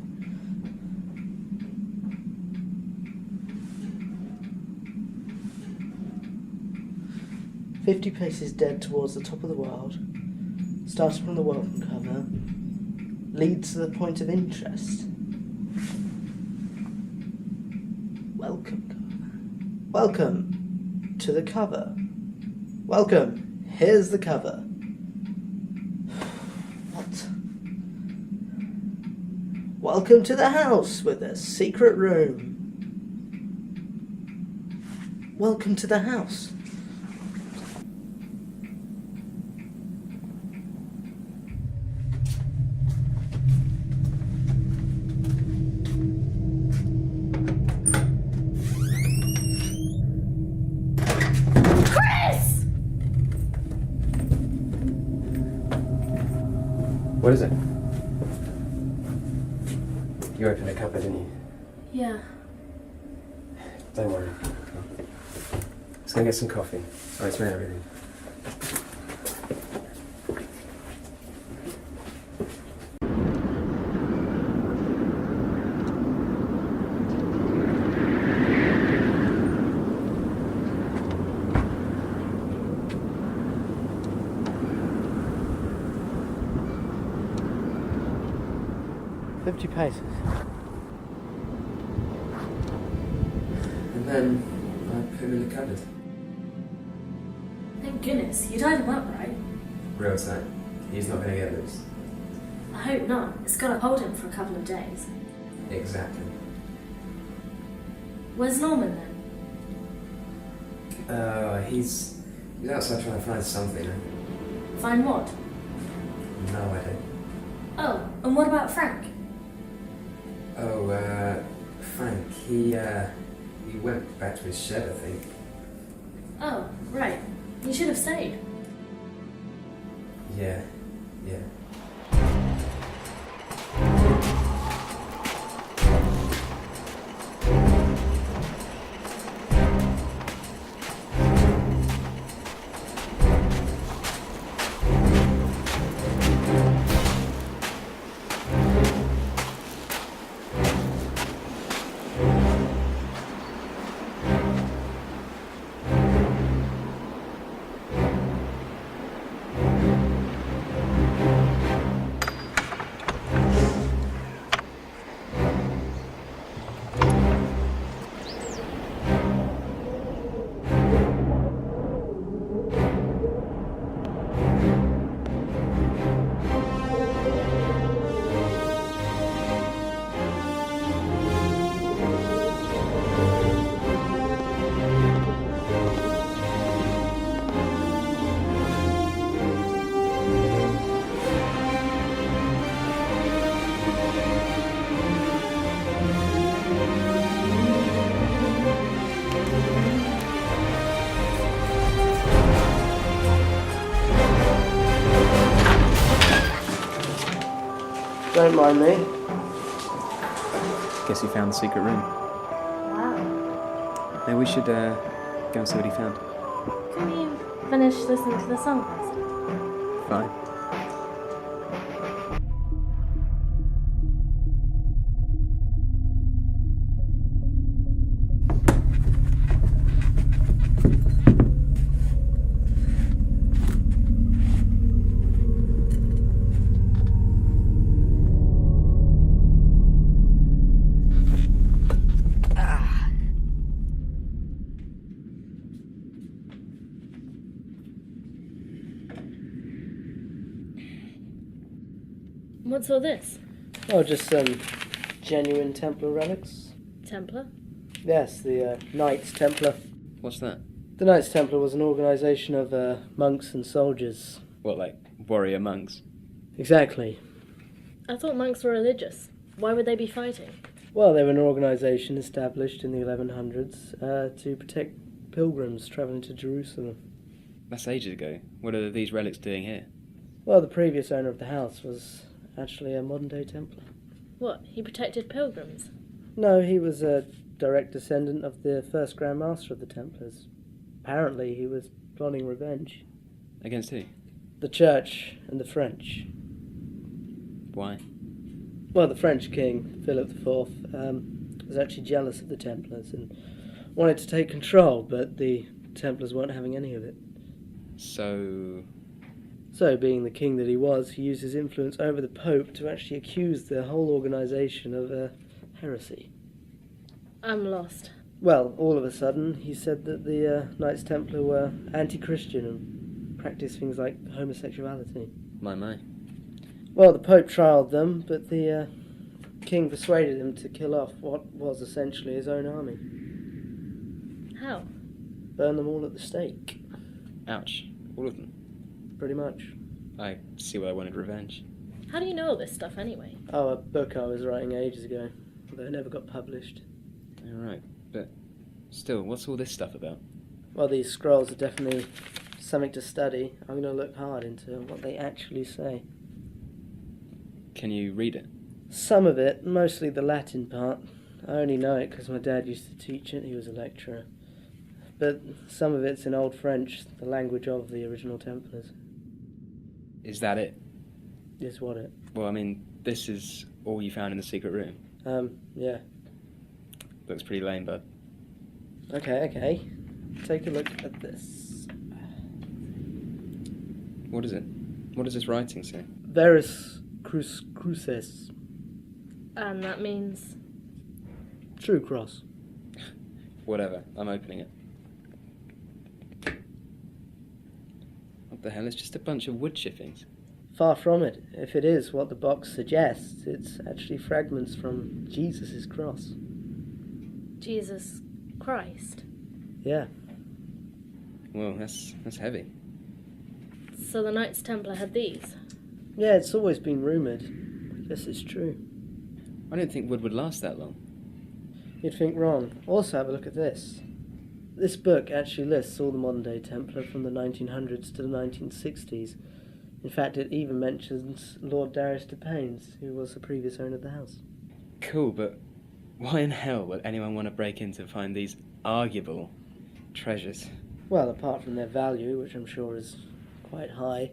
Speaker 5: "50 paces dead towards the top of the world, starts from the welcome cover, leads to the point of interest." Welcome cover. Welcome to the cover. Welcome. Here's the cover. What? Welcome to the house with a secret room. Welcome to the house.
Speaker 10: What is it? You opened a cupboard, didn't you?
Speaker 4: Yeah.
Speaker 10: Don't worry. Let's go get some coffee. Oh, it's made everything.
Speaker 5: 50 paces.
Speaker 10: And then I put him in the cupboard.
Speaker 4: Thank goodness, you tied him up, right?
Speaker 10: Real tight. He's not going to get loose.
Speaker 4: I hope not. It's got to hold him for a couple of days.
Speaker 10: Exactly.
Speaker 4: Where's Norman then?
Speaker 10: He's outside trying to find something.
Speaker 4: Find what?
Speaker 10: No idea.
Speaker 4: Oh, and what about Frank?
Speaker 10: Oh, Frank, he went back to his shed, I think.
Speaker 4: Oh, right. You should have stayed.
Speaker 10: Yeah.
Speaker 5: Don't mind me.
Speaker 10: Guess he found the secret room.
Speaker 4: Wow.
Speaker 10: Maybe we should go and see what he found.
Speaker 4: Can you finish listening to the song first?
Speaker 10: Fine.
Speaker 4: What's all this?
Speaker 5: Oh, just some genuine Templar relics.
Speaker 4: Templar?
Speaker 5: Yes, the Knights Templar.
Speaker 10: What's that?
Speaker 5: The Knights Templar was an organisation of monks and soldiers.
Speaker 10: What, like warrior monks?
Speaker 5: Exactly.
Speaker 4: I thought monks were religious. Why would they be fighting?
Speaker 5: Well, they were an organisation established in the 1100s to protect pilgrims travelling to Jerusalem.
Speaker 10: That's ages ago. What are these relics doing here?
Speaker 5: Well, the previous owner of the house was actually a modern-day Templar.
Speaker 4: What, he protected pilgrims?
Speaker 5: No, he was a direct descendant of the first Grand Master of the Templars. Apparently, he was plotting revenge.
Speaker 10: Against who?
Speaker 5: The Church and the French.
Speaker 10: Why?
Speaker 5: Well, the French king, Philippe IV, was actually jealous of the Templars and wanted to take control, but the Templars weren't having any of it. So, being the king that he was, he used his influence over the Pope to actually accuse the whole organisation of heresy.
Speaker 4: I'm lost.
Speaker 5: Well, all of a sudden, he said that the Knights Templar were anti-Christian and practiced things like homosexuality.
Speaker 10: My.
Speaker 5: Well, the Pope trialled them, but the king persuaded him to kill off what was essentially his own army.
Speaker 4: How?
Speaker 5: Burn them all at the stake.
Speaker 10: Ouch. All of them?
Speaker 5: Pretty much.
Speaker 10: I see why I wanted revenge.
Speaker 4: How do you know all this stuff anyway?
Speaker 5: Oh, a book I was writing ages ago, although it never got published.
Speaker 10: Alright, but still, what's all this stuff about?
Speaker 5: Well, these scrolls are definitely something to study. I'm going to look hard into what they actually say.
Speaker 10: Can you read it?
Speaker 5: Some of it, mostly the Latin part. I only know it because my dad used to teach it, he was a lecturer. But some of it's in Old French, the language of the original Templars.
Speaker 10: Is that it?
Speaker 5: Is what it?
Speaker 10: Well, I mean, this is all you found in the secret room.
Speaker 5: Yeah.
Speaker 10: Looks pretty lame, bud.
Speaker 5: Okay. Take a look at this.
Speaker 10: What is it? What does this writing say?
Speaker 5: Veris cruces.
Speaker 4: And that means...
Speaker 5: True cross.
Speaker 10: Whatever, I'm opening it. What the hell, it's just a bunch of wood chippings.
Speaker 5: Far from it. If it is what the box suggests, it's actually fragments from Jesus' cross.
Speaker 4: Jesus Christ?
Speaker 5: Yeah.
Speaker 10: Well, that's heavy.
Speaker 4: So the Knights Templar had these?
Speaker 5: Yeah, it's always been rumoured. I guess it's true.
Speaker 10: I don't think wood would last that long.
Speaker 5: You'd think wrong. Also, have a look at this. This book actually lists all the modern-day Templar from the 1900s to the 1960s. In fact, it even mentions Lord Darius de Paynes, who was the previous owner of the house.
Speaker 10: Cool, but why in hell would anyone want to break in to find these arguable treasures?
Speaker 5: Well, apart from their value, which I'm sure is quite high,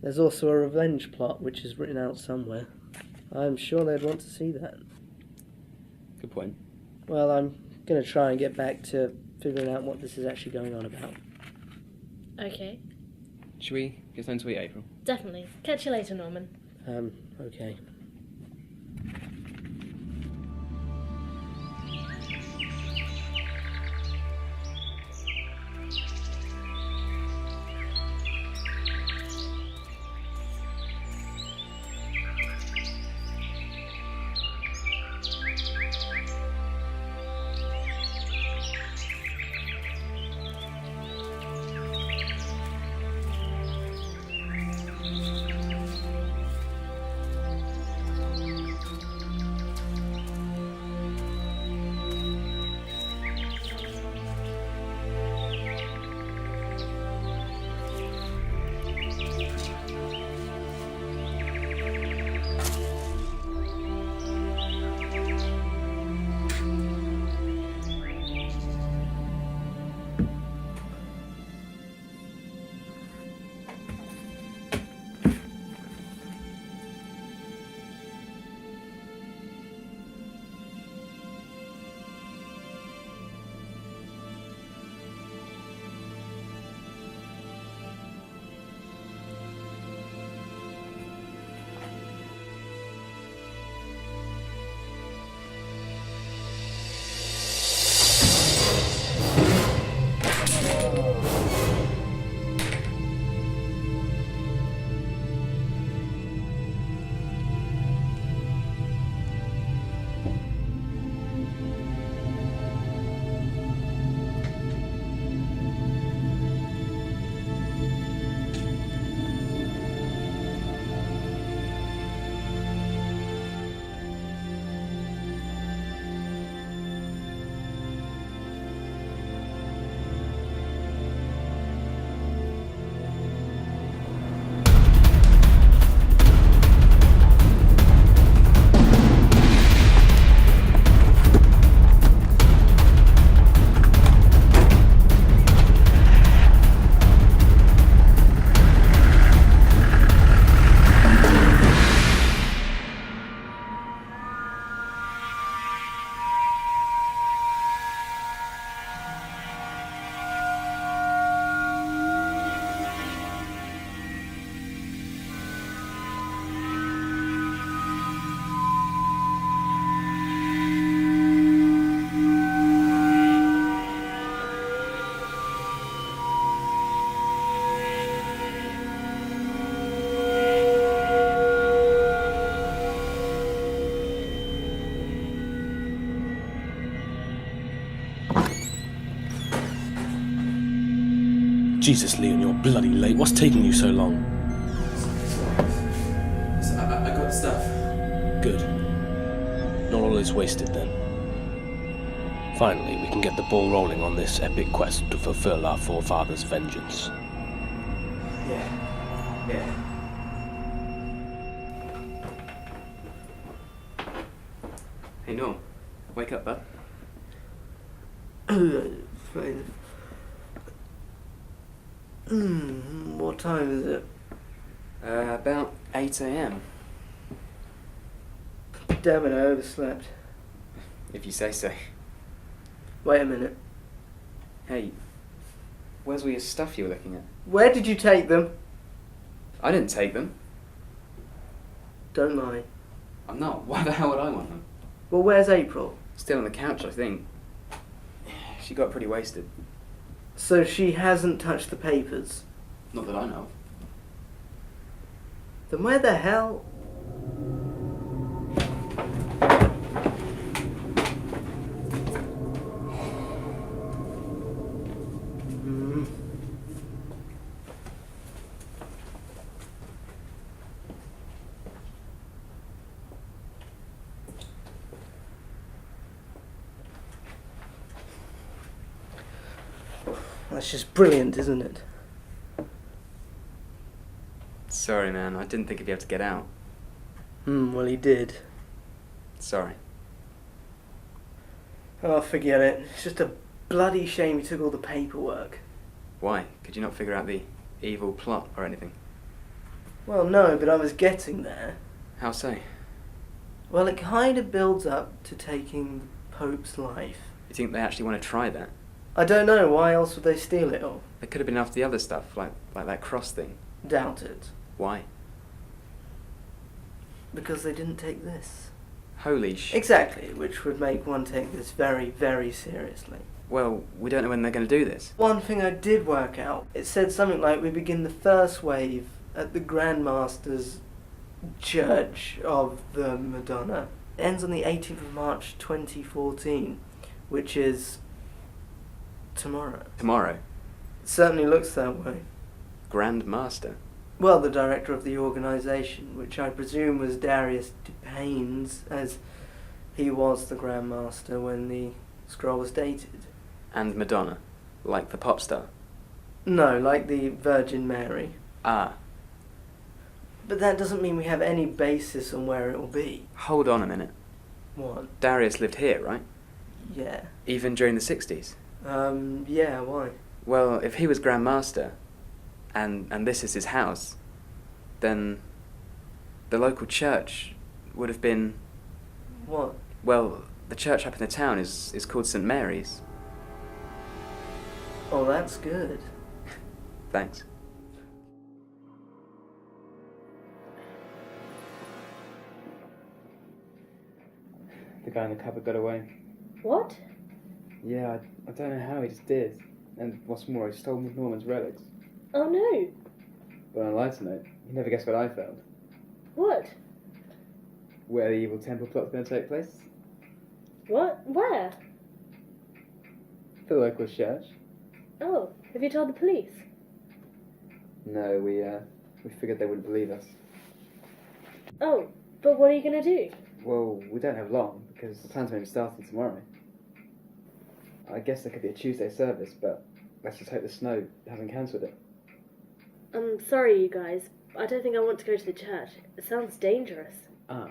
Speaker 5: there's also a revenge plot which is written out somewhere. I'm sure they'd want to see that.
Speaker 10: Good point.
Speaker 5: Well, I'm going to try and get back to figuring out what this is actually going on about.
Speaker 4: Okay.
Speaker 10: Should we get time to eat, April?
Speaker 4: Definitely. Catch you later, Norman.
Speaker 5: Okay.
Speaker 1: Jesus, Leon, you're bloody late. What's taking you so long?
Speaker 10: I got the stuff.
Speaker 1: Good. Not all is wasted, then. Finally, we can get the ball rolling on this epic quest to fulfill our forefathers' vengeance.
Speaker 10: Yeah. Hey, Norm. Wake up, bud.
Speaker 5: Fine. What time is it?
Speaker 10: About 8 a.m.
Speaker 5: Damn it, I overslept.
Speaker 10: If you say so.
Speaker 5: Wait a minute.
Speaker 10: Hey, where's all your stuff you were looking at?
Speaker 5: Where did you take them?
Speaker 10: I didn't take them.
Speaker 5: Don't lie.
Speaker 10: I'm not. Why the hell would I want them?
Speaker 5: Well, where's April?
Speaker 10: Still on the couch, I think. She got pretty wasted.
Speaker 5: So she hasn't touched the papers?
Speaker 10: Not that I know of.
Speaker 5: Then where the hell... That's just brilliant, isn't it?
Speaker 10: Sorry, man. I didn't think he'd be able to get out.
Speaker 5: Well, he did.
Speaker 10: Sorry.
Speaker 5: Oh, forget it. It's just a bloody shame he took all the paperwork.
Speaker 10: Why? Could you not figure out the evil plot or anything?
Speaker 5: Well, no, but I was getting there.
Speaker 10: How so?
Speaker 5: Well, it kind of builds up to taking the Pope's life.
Speaker 10: You think they actually want to try that?
Speaker 5: I don't know. Why else would they steal it all?
Speaker 10: They could have been after the other stuff, like that cross thing.
Speaker 5: Doubt it.
Speaker 10: Why?
Speaker 5: Because they didn't take this.
Speaker 10: Holy sh...
Speaker 5: Exactly, which would make one take this very, very seriously.
Speaker 10: Well, we don't know when they're going to do this.
Speaker 5: One thing I did work out, it said something like we begin the first wave at the Grandmaster's Church of the Madonna. It ends on the 18th of March 2014, which is tomorrow.
Speaker 10: Tomorrow?
Speaker 5: It certainly looks that way.
Speaker 10: Grand Master?
Speaker 5: Well, the director of the organisation, which I presume was Darius Depaines, as he was the Grand Master when the scroll was dated.
Speaker 10: And Madonna? Like the pop star?
Speaker 5: No, like the Virgin Mary.
Speaker 10: Ah.
Speaker 5: But that doesn't mean we have any basis on where it will be.
Speaker 10: Hold on a minute.
Speaker 5: What?
Speaker 10: Darius lived here, right?
Speaker 5: Yeah.
Speaker 10: Even during the 60s?
Speaker 5: Yeah, why?
Speaker 10: Well, if he was Grand Master, and this is his house, then the local church would have been...
Speaker 5: What?
Speaker 10: Well, the church up in the town is called St. Mary's.
Speaker 5: Oh, that's good.
Speaker 10: Thanks. The guy in the cupboard got away.
Speaker 4: What?
Speaker 10: Yeah, I don't know how he just did. And what's more, he stole Norman's relics.
Speaker 4: Oh no.
Speaker 10: But on a lighter note, you never guessed what I found.
Speaker 4: What?
Speaker 10: Where the evil temple plot's going to take place?
Speaker 4: What? Where?
Speaker 10: The local church.
Speaker 4: Oh, have you told the police?
Speaker 10: No, we figured they wouldn't believe us.
Speaker 4: Oh, but what are you going to do?
Speaker 10: Well, we don't have long, because the plan's maybe starting tomorrow. I guess there could be a Tuesday service, but let's just hope the snow hasn't cancelled it.
Speaker 4: I'm sorry, you guys. I don't think I want to go to the church. It sounds dangerous.
Speaker 10: Ah.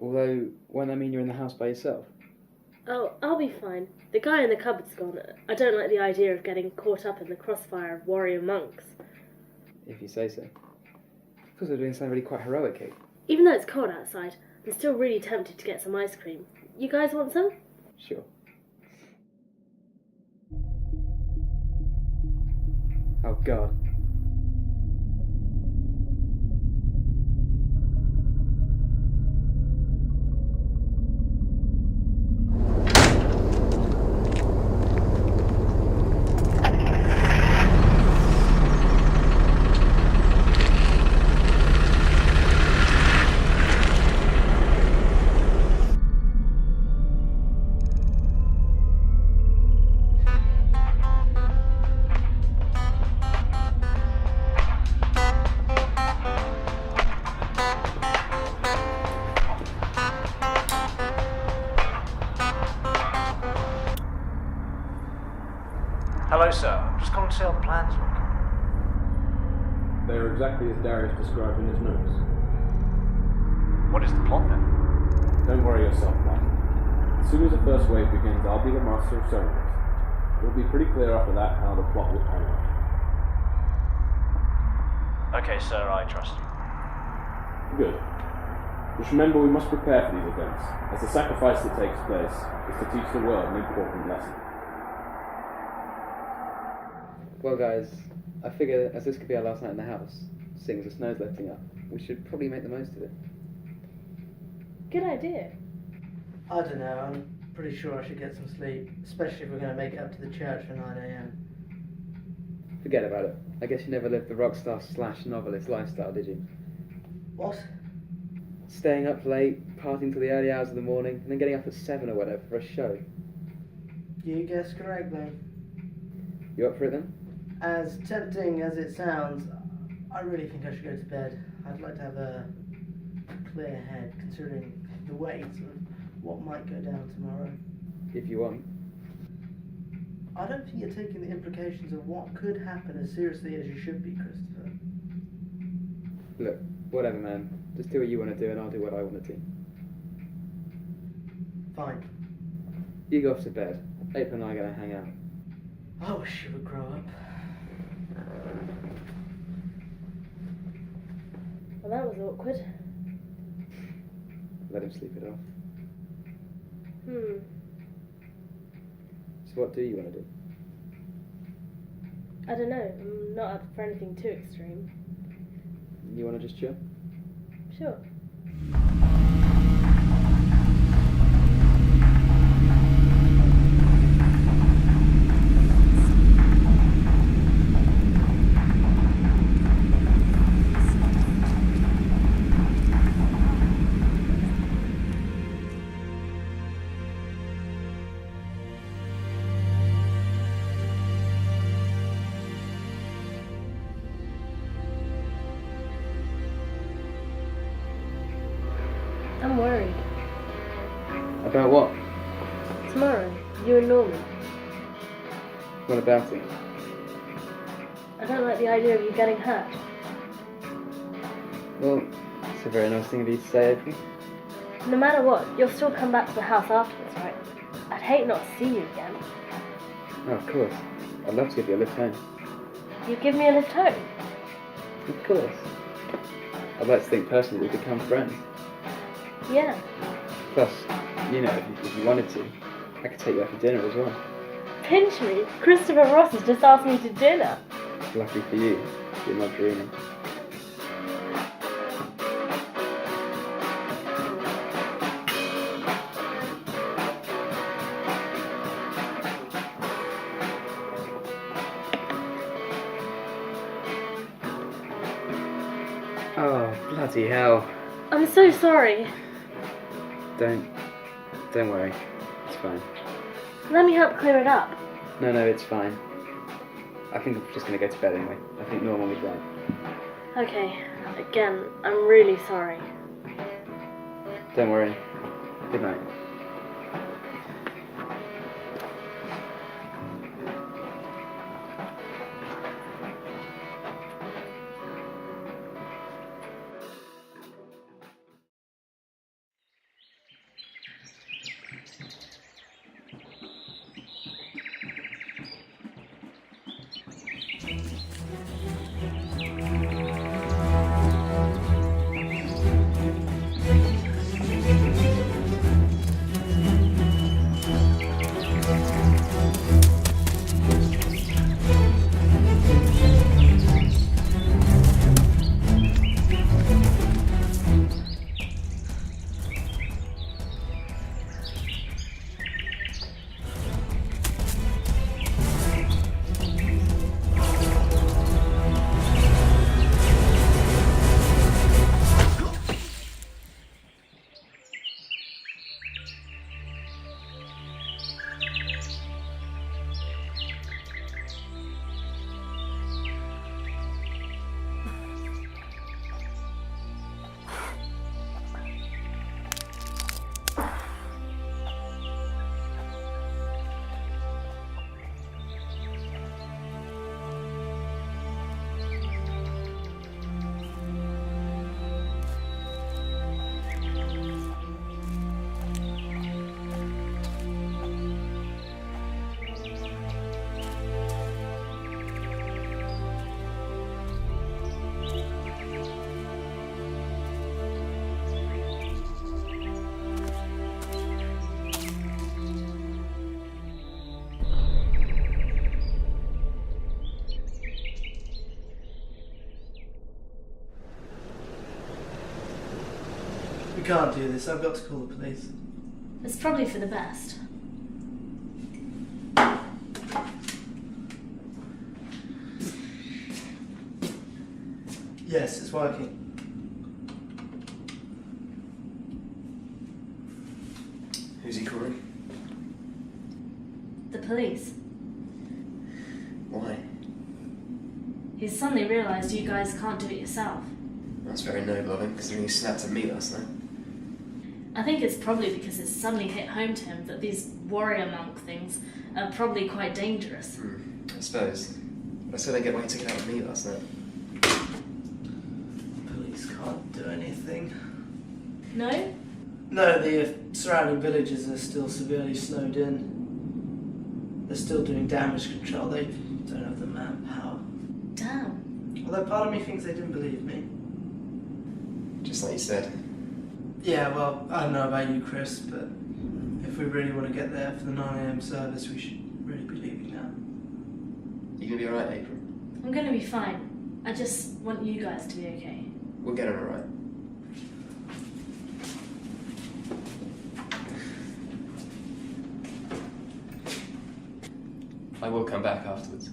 Speaker 10: Although, won't that mean you're in the house by yourself?
Speaker 4: Oh, I'll be fine. The guy in the cupboard's gone. I don't like the idea of getting caught up in the crossfire of warrior monks.
Speaker 10: If you say so. Because we're doing something really quite heroic here.
Speaker 4: Even though it's cold outside, I'm still really tempted to get some ice cream. You guys want some?
Speaker 10: Sure. Oh God.
Speaker 13: Hello, sir. I'm just calling to see how the plans look.
Speaker 9: They are exactly as Darius described in his notes.
Speaker 13: What is the plot then?
Speaker 9: Don't worry yourself, Matt. As soon as the first wave begins, I'll be the master of ceremonies. It'll be pretty clear after that how the plot will pan out.
Speaker 13: Okay, sir, I trust you.
Speaker 9: Good. Just remember we must prepare for these events, as the sacrifice that takes place is to teach the world an important lesson.
Speaker 10: Well guys, I figure as this could be our last night in the house, seeing as the snow's letting up, we should probably make the most of it.
Speaker 4: Good idea.
Speaker 5: I don't know, I'm pretty sure I should get some sleep, especially if we're going to make it up to the church for 9 a.m.
Speaker 10: Forget about it. I guess you never lived the rockstar/novelist lifestyle, did you?
Speaker 5: What?
Speaker 10: Staying up late, partying till the early hours of the morning, and then getting up at 7 or whatever for a show.
Speaker 5: You guessed correctly.
Speaker 10: You up for it then?
Speaker 5: As tempting as it sounds, I really think I should go to bed. I'd like to have a clear head, considering the weight of what might go down tomorrow.
Speaker 10: If you want.
Speaker 5: I don't think you're taking the implications of what could happen as seriously as you should be, Christopher.
Speaker 10: Look, whatever, man. Just do what you want to do, and I'll do what I want to do.
Speaker 5: Fine.
Speaker 10: You go off to bed. April and I are going to hang out.
Speaker 5: I wish you would grow up.
Speaker 4: Well, that was awkward.
Speaker 10: Let him sleep it off. So what do you want to do?
Speaker 4: I don't know. I'm not up for anything too extreme.
Speaker 10: You want to just chill?
Speaker 4: Sure. I'm worried.
Speaker 10: About what?
Speaker 4: Tomorrow, you and Norman.
Speaker 10: What about it?
Speaker 4: I don't like the idea of you getting hurt.
Speaker 10: Well, it's a very nice thing of you to say, April.
Speaker 4: No matter what, you'll still come back to the house afterwards, right? I'd hate not to see you again.
Speaker 10: Oh, of course. I'd love to give you a lift home.
Speaker 4: You give me a lift home?
Speaker 10: Of course. I'd like to think personally we've become friends.
Speaker 4: Yeah.
Speaker 10: Plus, you know, if you wanted to, I could take you out for dinner as well.
Speaker 4: Pinch me? Christopher Ross has just asked me to dinner.
Speaker 10: Lucky for you, you're not dreaming. Oh, bloody hell.
Speaker 4: I'm so sorry.
Speaker 10: Don't worry. It's fine.
Speaker 4: Let me help clear it up.
Speaker 10: No, it's fine. I think I'm just going to go to bed anyway. I think Norman will be right.
Speaker 4: Okay. Again, I'm really sorry.
Speaker 10: Don't worry. Good night.
Speaker 5: can't do this. I've got to call the police.
Speaker 4: It's probably for the best.
Speaker 5: Yes, it's working.
Speaker 10: Who's he calling?
Speaker 4: The police.
Speaker 10: Why?
Speaker 4: He's suddenly realised you guys can't do it yourself.
Speaker 10: That's very noble of him, considering he snapped at me last night.
Speaker 4: I think it's probably because it's suddenly hit home to him that these warrior monk things are probably quite dangerous.
Speaker 10: I suppose. But I said they'd get what he took it out of me last night.
Speaker 5: Police can't do anything.
Speaker 4: No?
Speaker 5: No, the surrounding villages are still severely snowed in. They're still doing damage control. They don't have the manpower.
Speaker 4: Damn.
Speaker 5: Although part of me thinks they didn't believe me.
Speaker 10: Just like you said.
Speaker 5: Yeah, well, I don't know about you, Chris, but if we really want to get there for the 9 AM service, we should really be leaving now.
Speaker 10: You gonna be alright, April?
Speaker 4: I'm gonna be fine. I just want you guys to be okay.
Speaker 10: We'll get her alright. I will come back afterwards.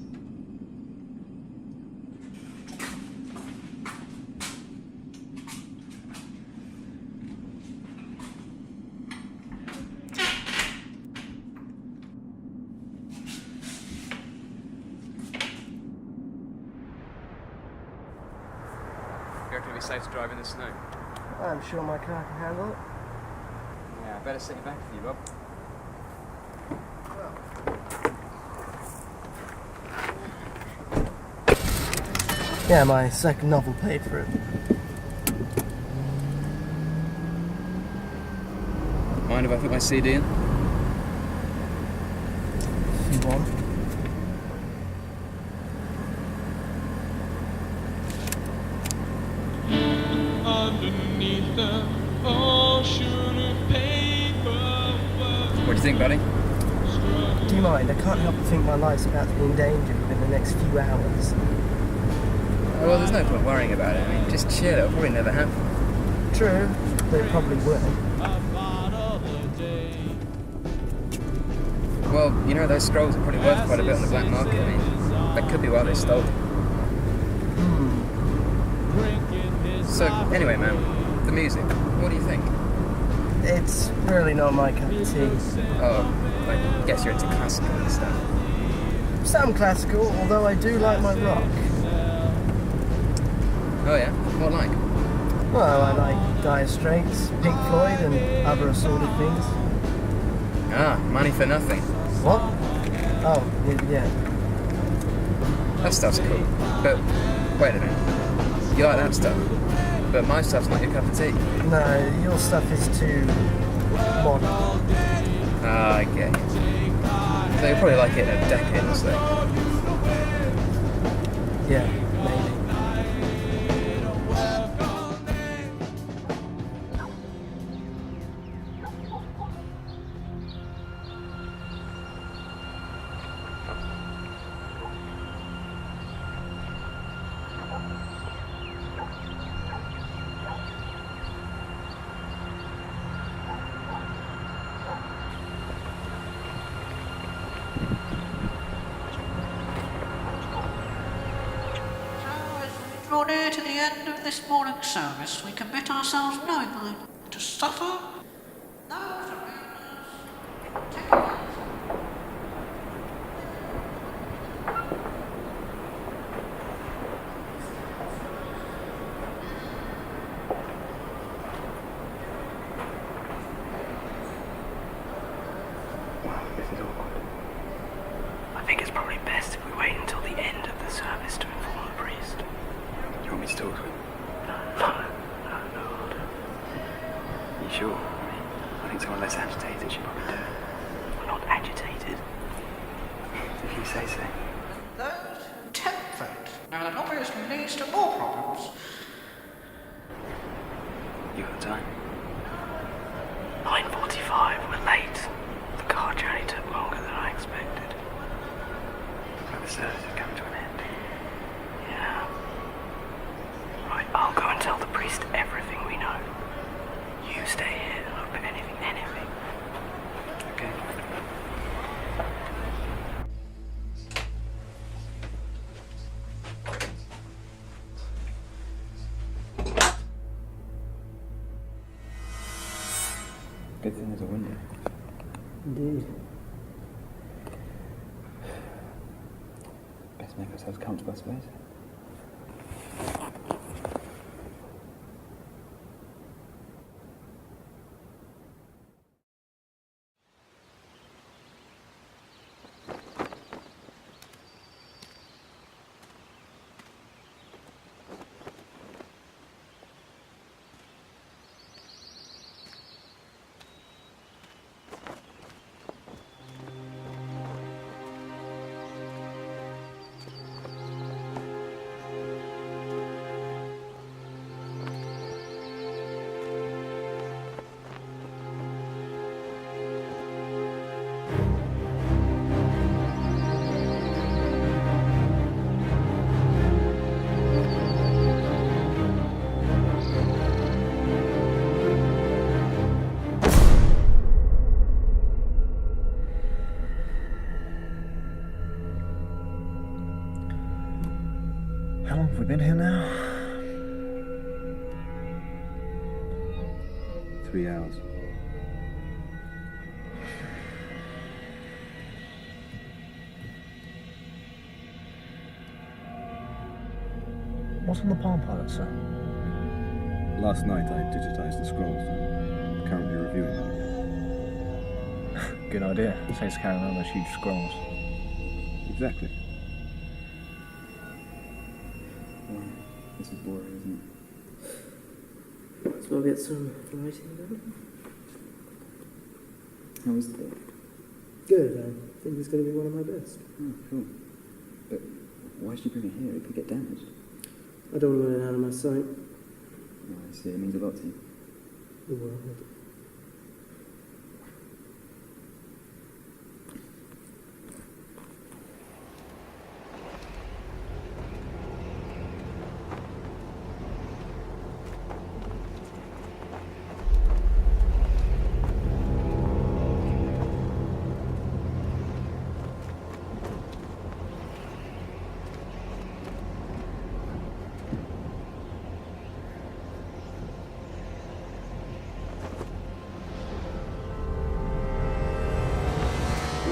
Speaker 14: You reckon it'll be safe to drive in the snow?
Speaker 5: I'm sure my car can handle it.
Speaker 14: Yeah, I better set you back for you, Rob.
Speaker 5: Yeah, my second novel paid for it.
Speaker 14: Mind if I put my CD in?
Speaker 5: If you want.
Speaker 15: Underneath the ocean of paper.
Speaker 14: What do you think, buddy?
Speaker 5: Do you mind? I can't help but think my life's about to be in danger within the next few hours.
Speaker 14: Well, there's no point worrying about it. I mean, just chill. It'll probably never happen.
Speaker 5: True, but it probably will.
Speaker 14: Well, you know, those scrolls are probably worth quite a bit on the black market. I mean, that could be why they stole them. So, anyway, man, the music. What do you think?
Speaker 5: It's really not my cup of tea.
Speaker 14: Oh, I guess you're into classical and stuff.
Speaker 5: Some classical, although I do like my rock.
Speaker 14: Oh yeah? What like?
Speaker 5: Well, I like Dire Straits, Pink Floyd, and other assorted things.
Speaker 14: Ah, money for nothing.
Speaker 5: What? Oh, yeah.
Speaker 14: That stuff's cool. But, wait a minute. You like that stuff? But my stuff's not your cup of tea.
Speaker 5: No, your stuff is too modern.
Speaker 14: Ah, I get it. So you'll probably like it in a decade or so.
Speaker 5: Yeah, maybe.
Speaker 16: Draw near to the end of this morning's service, we commit ourselves knowingly to suffer no
Speaker 1: This is awkward. I think it's probably best if we wait until the end of the service to inform the priest. Do you want me to talk to him? No. You sure? I think someone less agitated should probably do it. We're not agitated. If you say so.
Speaker 16: Those who tempt fate know that obviously leads to more problems.
Speaker 1: You got time? 9:45, we're late. The car journey took longer than I expected. But the service has come to an end. Yeah. Right, I'll go and tell the priest everything we know. You
Speaker 14: think there's a window.
Speaker 5: Indeed.
Speaker 14: Best make ourselves comfortable, I suppose.
Speaker 17: How long have we been here now?
Speaker 18: 3 hours.
Speaker 17: What's on the Palm Pilot, sir?
Speaker 18: Last night I digitized the scrolls. I'm currently reviewing them.
Speaker 17: Good idea. Saves carrying around those huge scrolls.
Speaker 18: Exactly.
Speaker 14: This is boring, isn't
Speaker 5: So I'll get some writing done.
Speaker 14: it? How was the book?
Speaker 5: Good, I think it's going to be one of my best.
Speaker 14: Oh, cool. But why should you bring it here? It could get damaged.
Speaker 5: I don't want it out of my sight.
Speaker 14: Oh, I see. It means a lot to you.
Speaker 5: The world.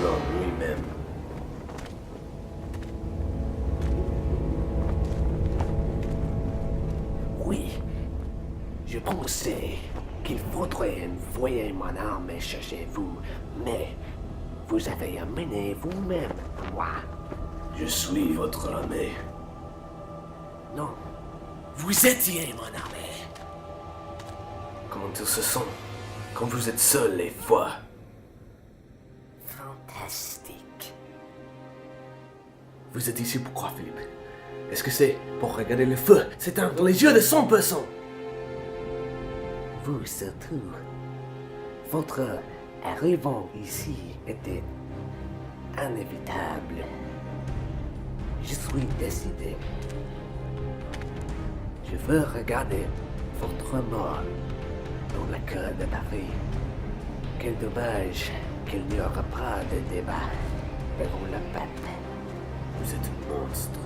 Speaker 1: L'homme lui-même.
Speaker 2: Oui, je pensais qu'il faudrait envoyer mon armée chercher vous, mais vous avez amené vous-même, moi.
Speaker 1: Je suis votre armée.
Speaker 2: Non, vous étiez mon armée.
Speaker 1: Comment ils se sent quand vous êtes seul et froid?
Speaker 2: Fantastique.
Speaker 1: Vous êtes ici pourquoi, Philippe? Est-ce que c'est pour regarder le feu s'éteindre dans les yeux de 100 personnes?
Speaker 2: Vous surtout. Votre arrivant ici était inévitable. Je suis décidé. Je veux regarder votre mort dans le cœur de Paris. Quel dommage qu'il n'y aura pas de débat devant le pape.
Speaker 1: Vous êtes un monstre.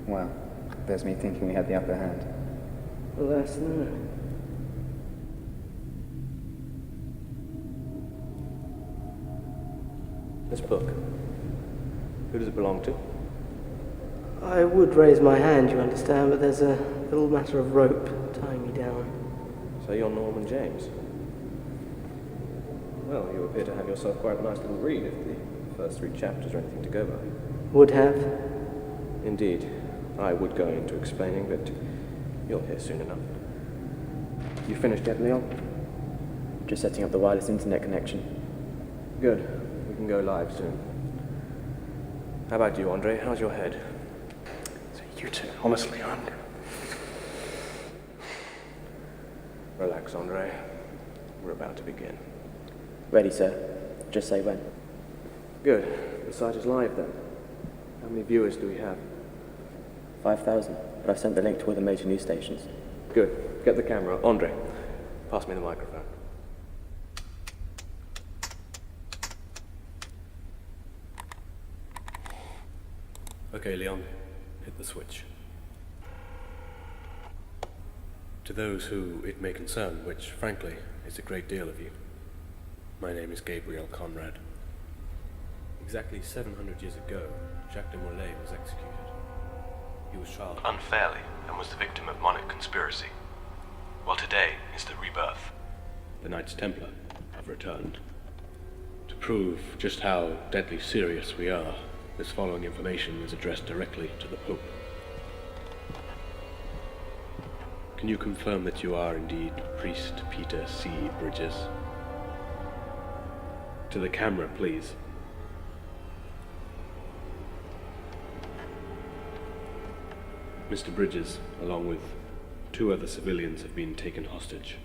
Speaker 10: Well, there's me thinking we had the upper hand.
Speaker 5: Alas, no.
Speaker 1: This book, who does it belong to?
Speaker 5: I would raise my hand, you understand, but there's a little matter of rope tying me down.
Speaker 1: So you're Norman James. Well, you appear to have yourself quite a nice little read if the first 3 chapters are anything to go by.
Speaker 5: Would have.
Speaker 1: Indeed. I would go into explaining, but you'll hear soon enough. You finished yet, Leon?
Speaker 10: Just setting up the wireless internet connection.
Speaker 1: Good. We can go live soon. How about you, André? How's your head?
Speaker 6: You two, honestly,
Speaker 1: Relax, André. We're about to begin.
Speaker 10: Ready, sir. Just say when.
Speaker 1: Good. The site is live then. How many viewers do we have?
Speaker 10: 5,000, but I've sent the link to all the major news stations.
Speaker 1: Good. Get the camera. André, pass me the microphone. Okay, Leon, hit the switch. To those who it may concern, which, frankly, is a great deal of you, my name is Gabriel Conrad. Exactly 700 years ago, Jacques de Molay was executed. He was tried unfairly and was the victim of monarch conspiracy. While today is the rebirth. The Knights Templar have returned. To prove just how deadly serious we are, this following information is addressed directly to the Pope. Can you confirm that you are indeed Priest Peter C. Bridges? To the camera, please. Mr. Bridges, along with 2 other civilians, have been taken hostage.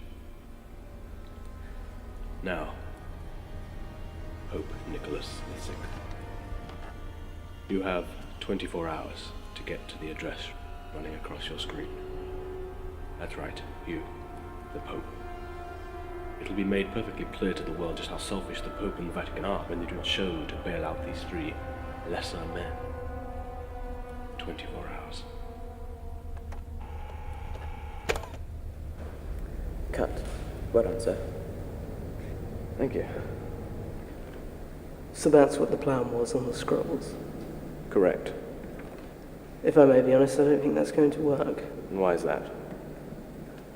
Speaker 1: Now, Pope Nicholas VI. You have 24 hours to get to the address running across your screen. That's right, you, the Pope. It'll be made perfectly clear to the world just how selfish the Pope and the Vatican are when they do not show to bail out these 3 lesser men. 24 hours.
Speaker 10: Cut. Well done, sir.
Speaker 1: Thank you.
Speaker 5: So that's what the plan was on the scrolls.
Speaker 1: Correct.
Speaker 5: If I may be honest, I don't think that's going to work.
Speaker 1: And why is that?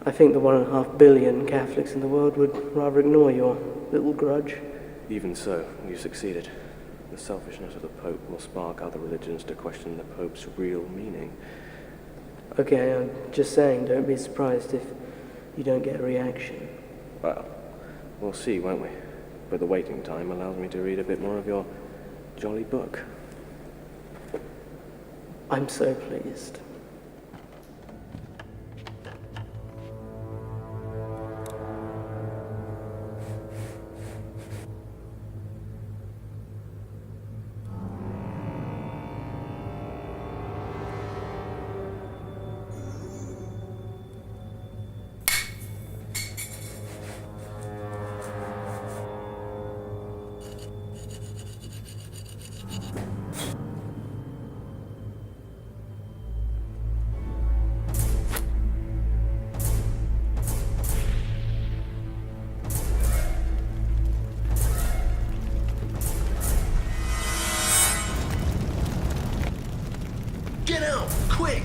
Speaker 5: I think the 1.5 billion Catholics in the world would rather ignore your little grudge.
Speaker 1: Even so, you succeeded. The selfishness of the Pope will spark other religions to question the Pope's real meaning.
Speaker 5: Okay, I'm just saying, don't be surprised if you don't get a reaction.
Speaker 1: Well, we'll see, won't we? But the waiting time allows me to read a bit more of your jolly book.
Speaker 5: I'm so pleased.
Speaker 6: Get out, quick!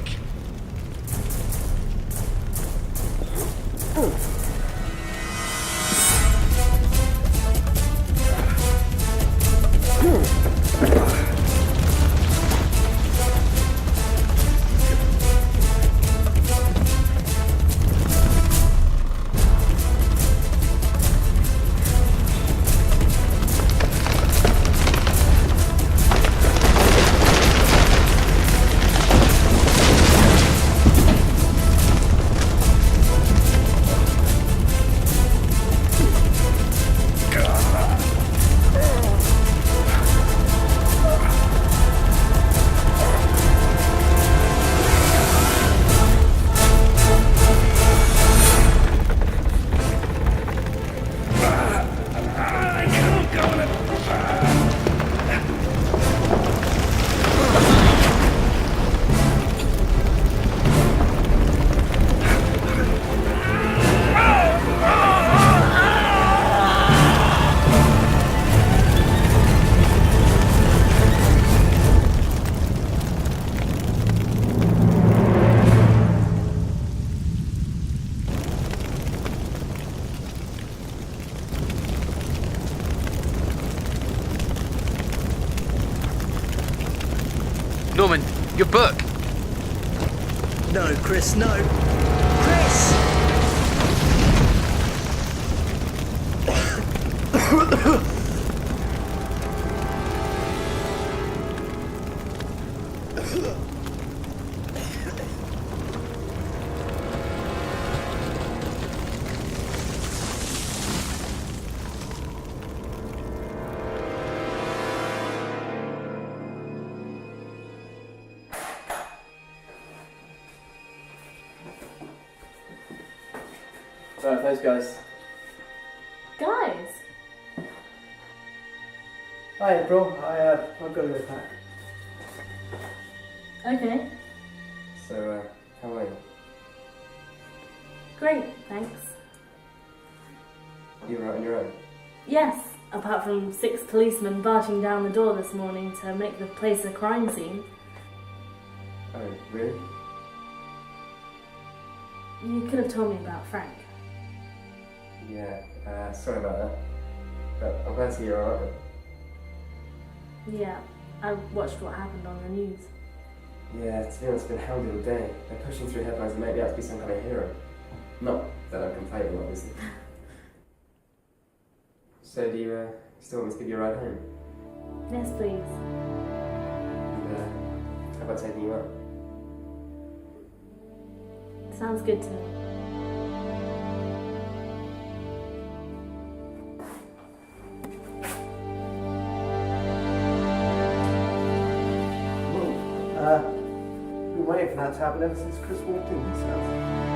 Speaker 5: No, Chris, no. Chris!
Speaker 10: Those guys.
Speaker 4: Guys?
Speaker 5: Hi, bro. I've got to go back.
Speaker 4: Okay.
Speaker 10: So, how are you?
Speaker 4: Great, thanks.
Speaker 10: You were out on your own?
Speaker 4: Yes, apart from 6 policemen barging down the door this morning to make the place a crime scene.
Speaker 10: Oh, really?
Speaker 4: You could have told me about Frank.
Speaker 10: Yeah, sorry about that. But I'm glad to hear you're alright.
Speaker 4: Yeah, I watched what happened on the news.
Speaker 10: Yeah, to be honest, I've been hounded all day. They're pushing through headlines and maybe I have to be some kind of hero. Not that I'm complaining, obviously. So do you still want me to give you a ride home?
Speaker 4: Yes, please.
Speaker 10: And how about taking you out?
Speaker 4: Sounds good to me.
Speaker 5: Been waiting for that to happen ever since Chris walked in this house.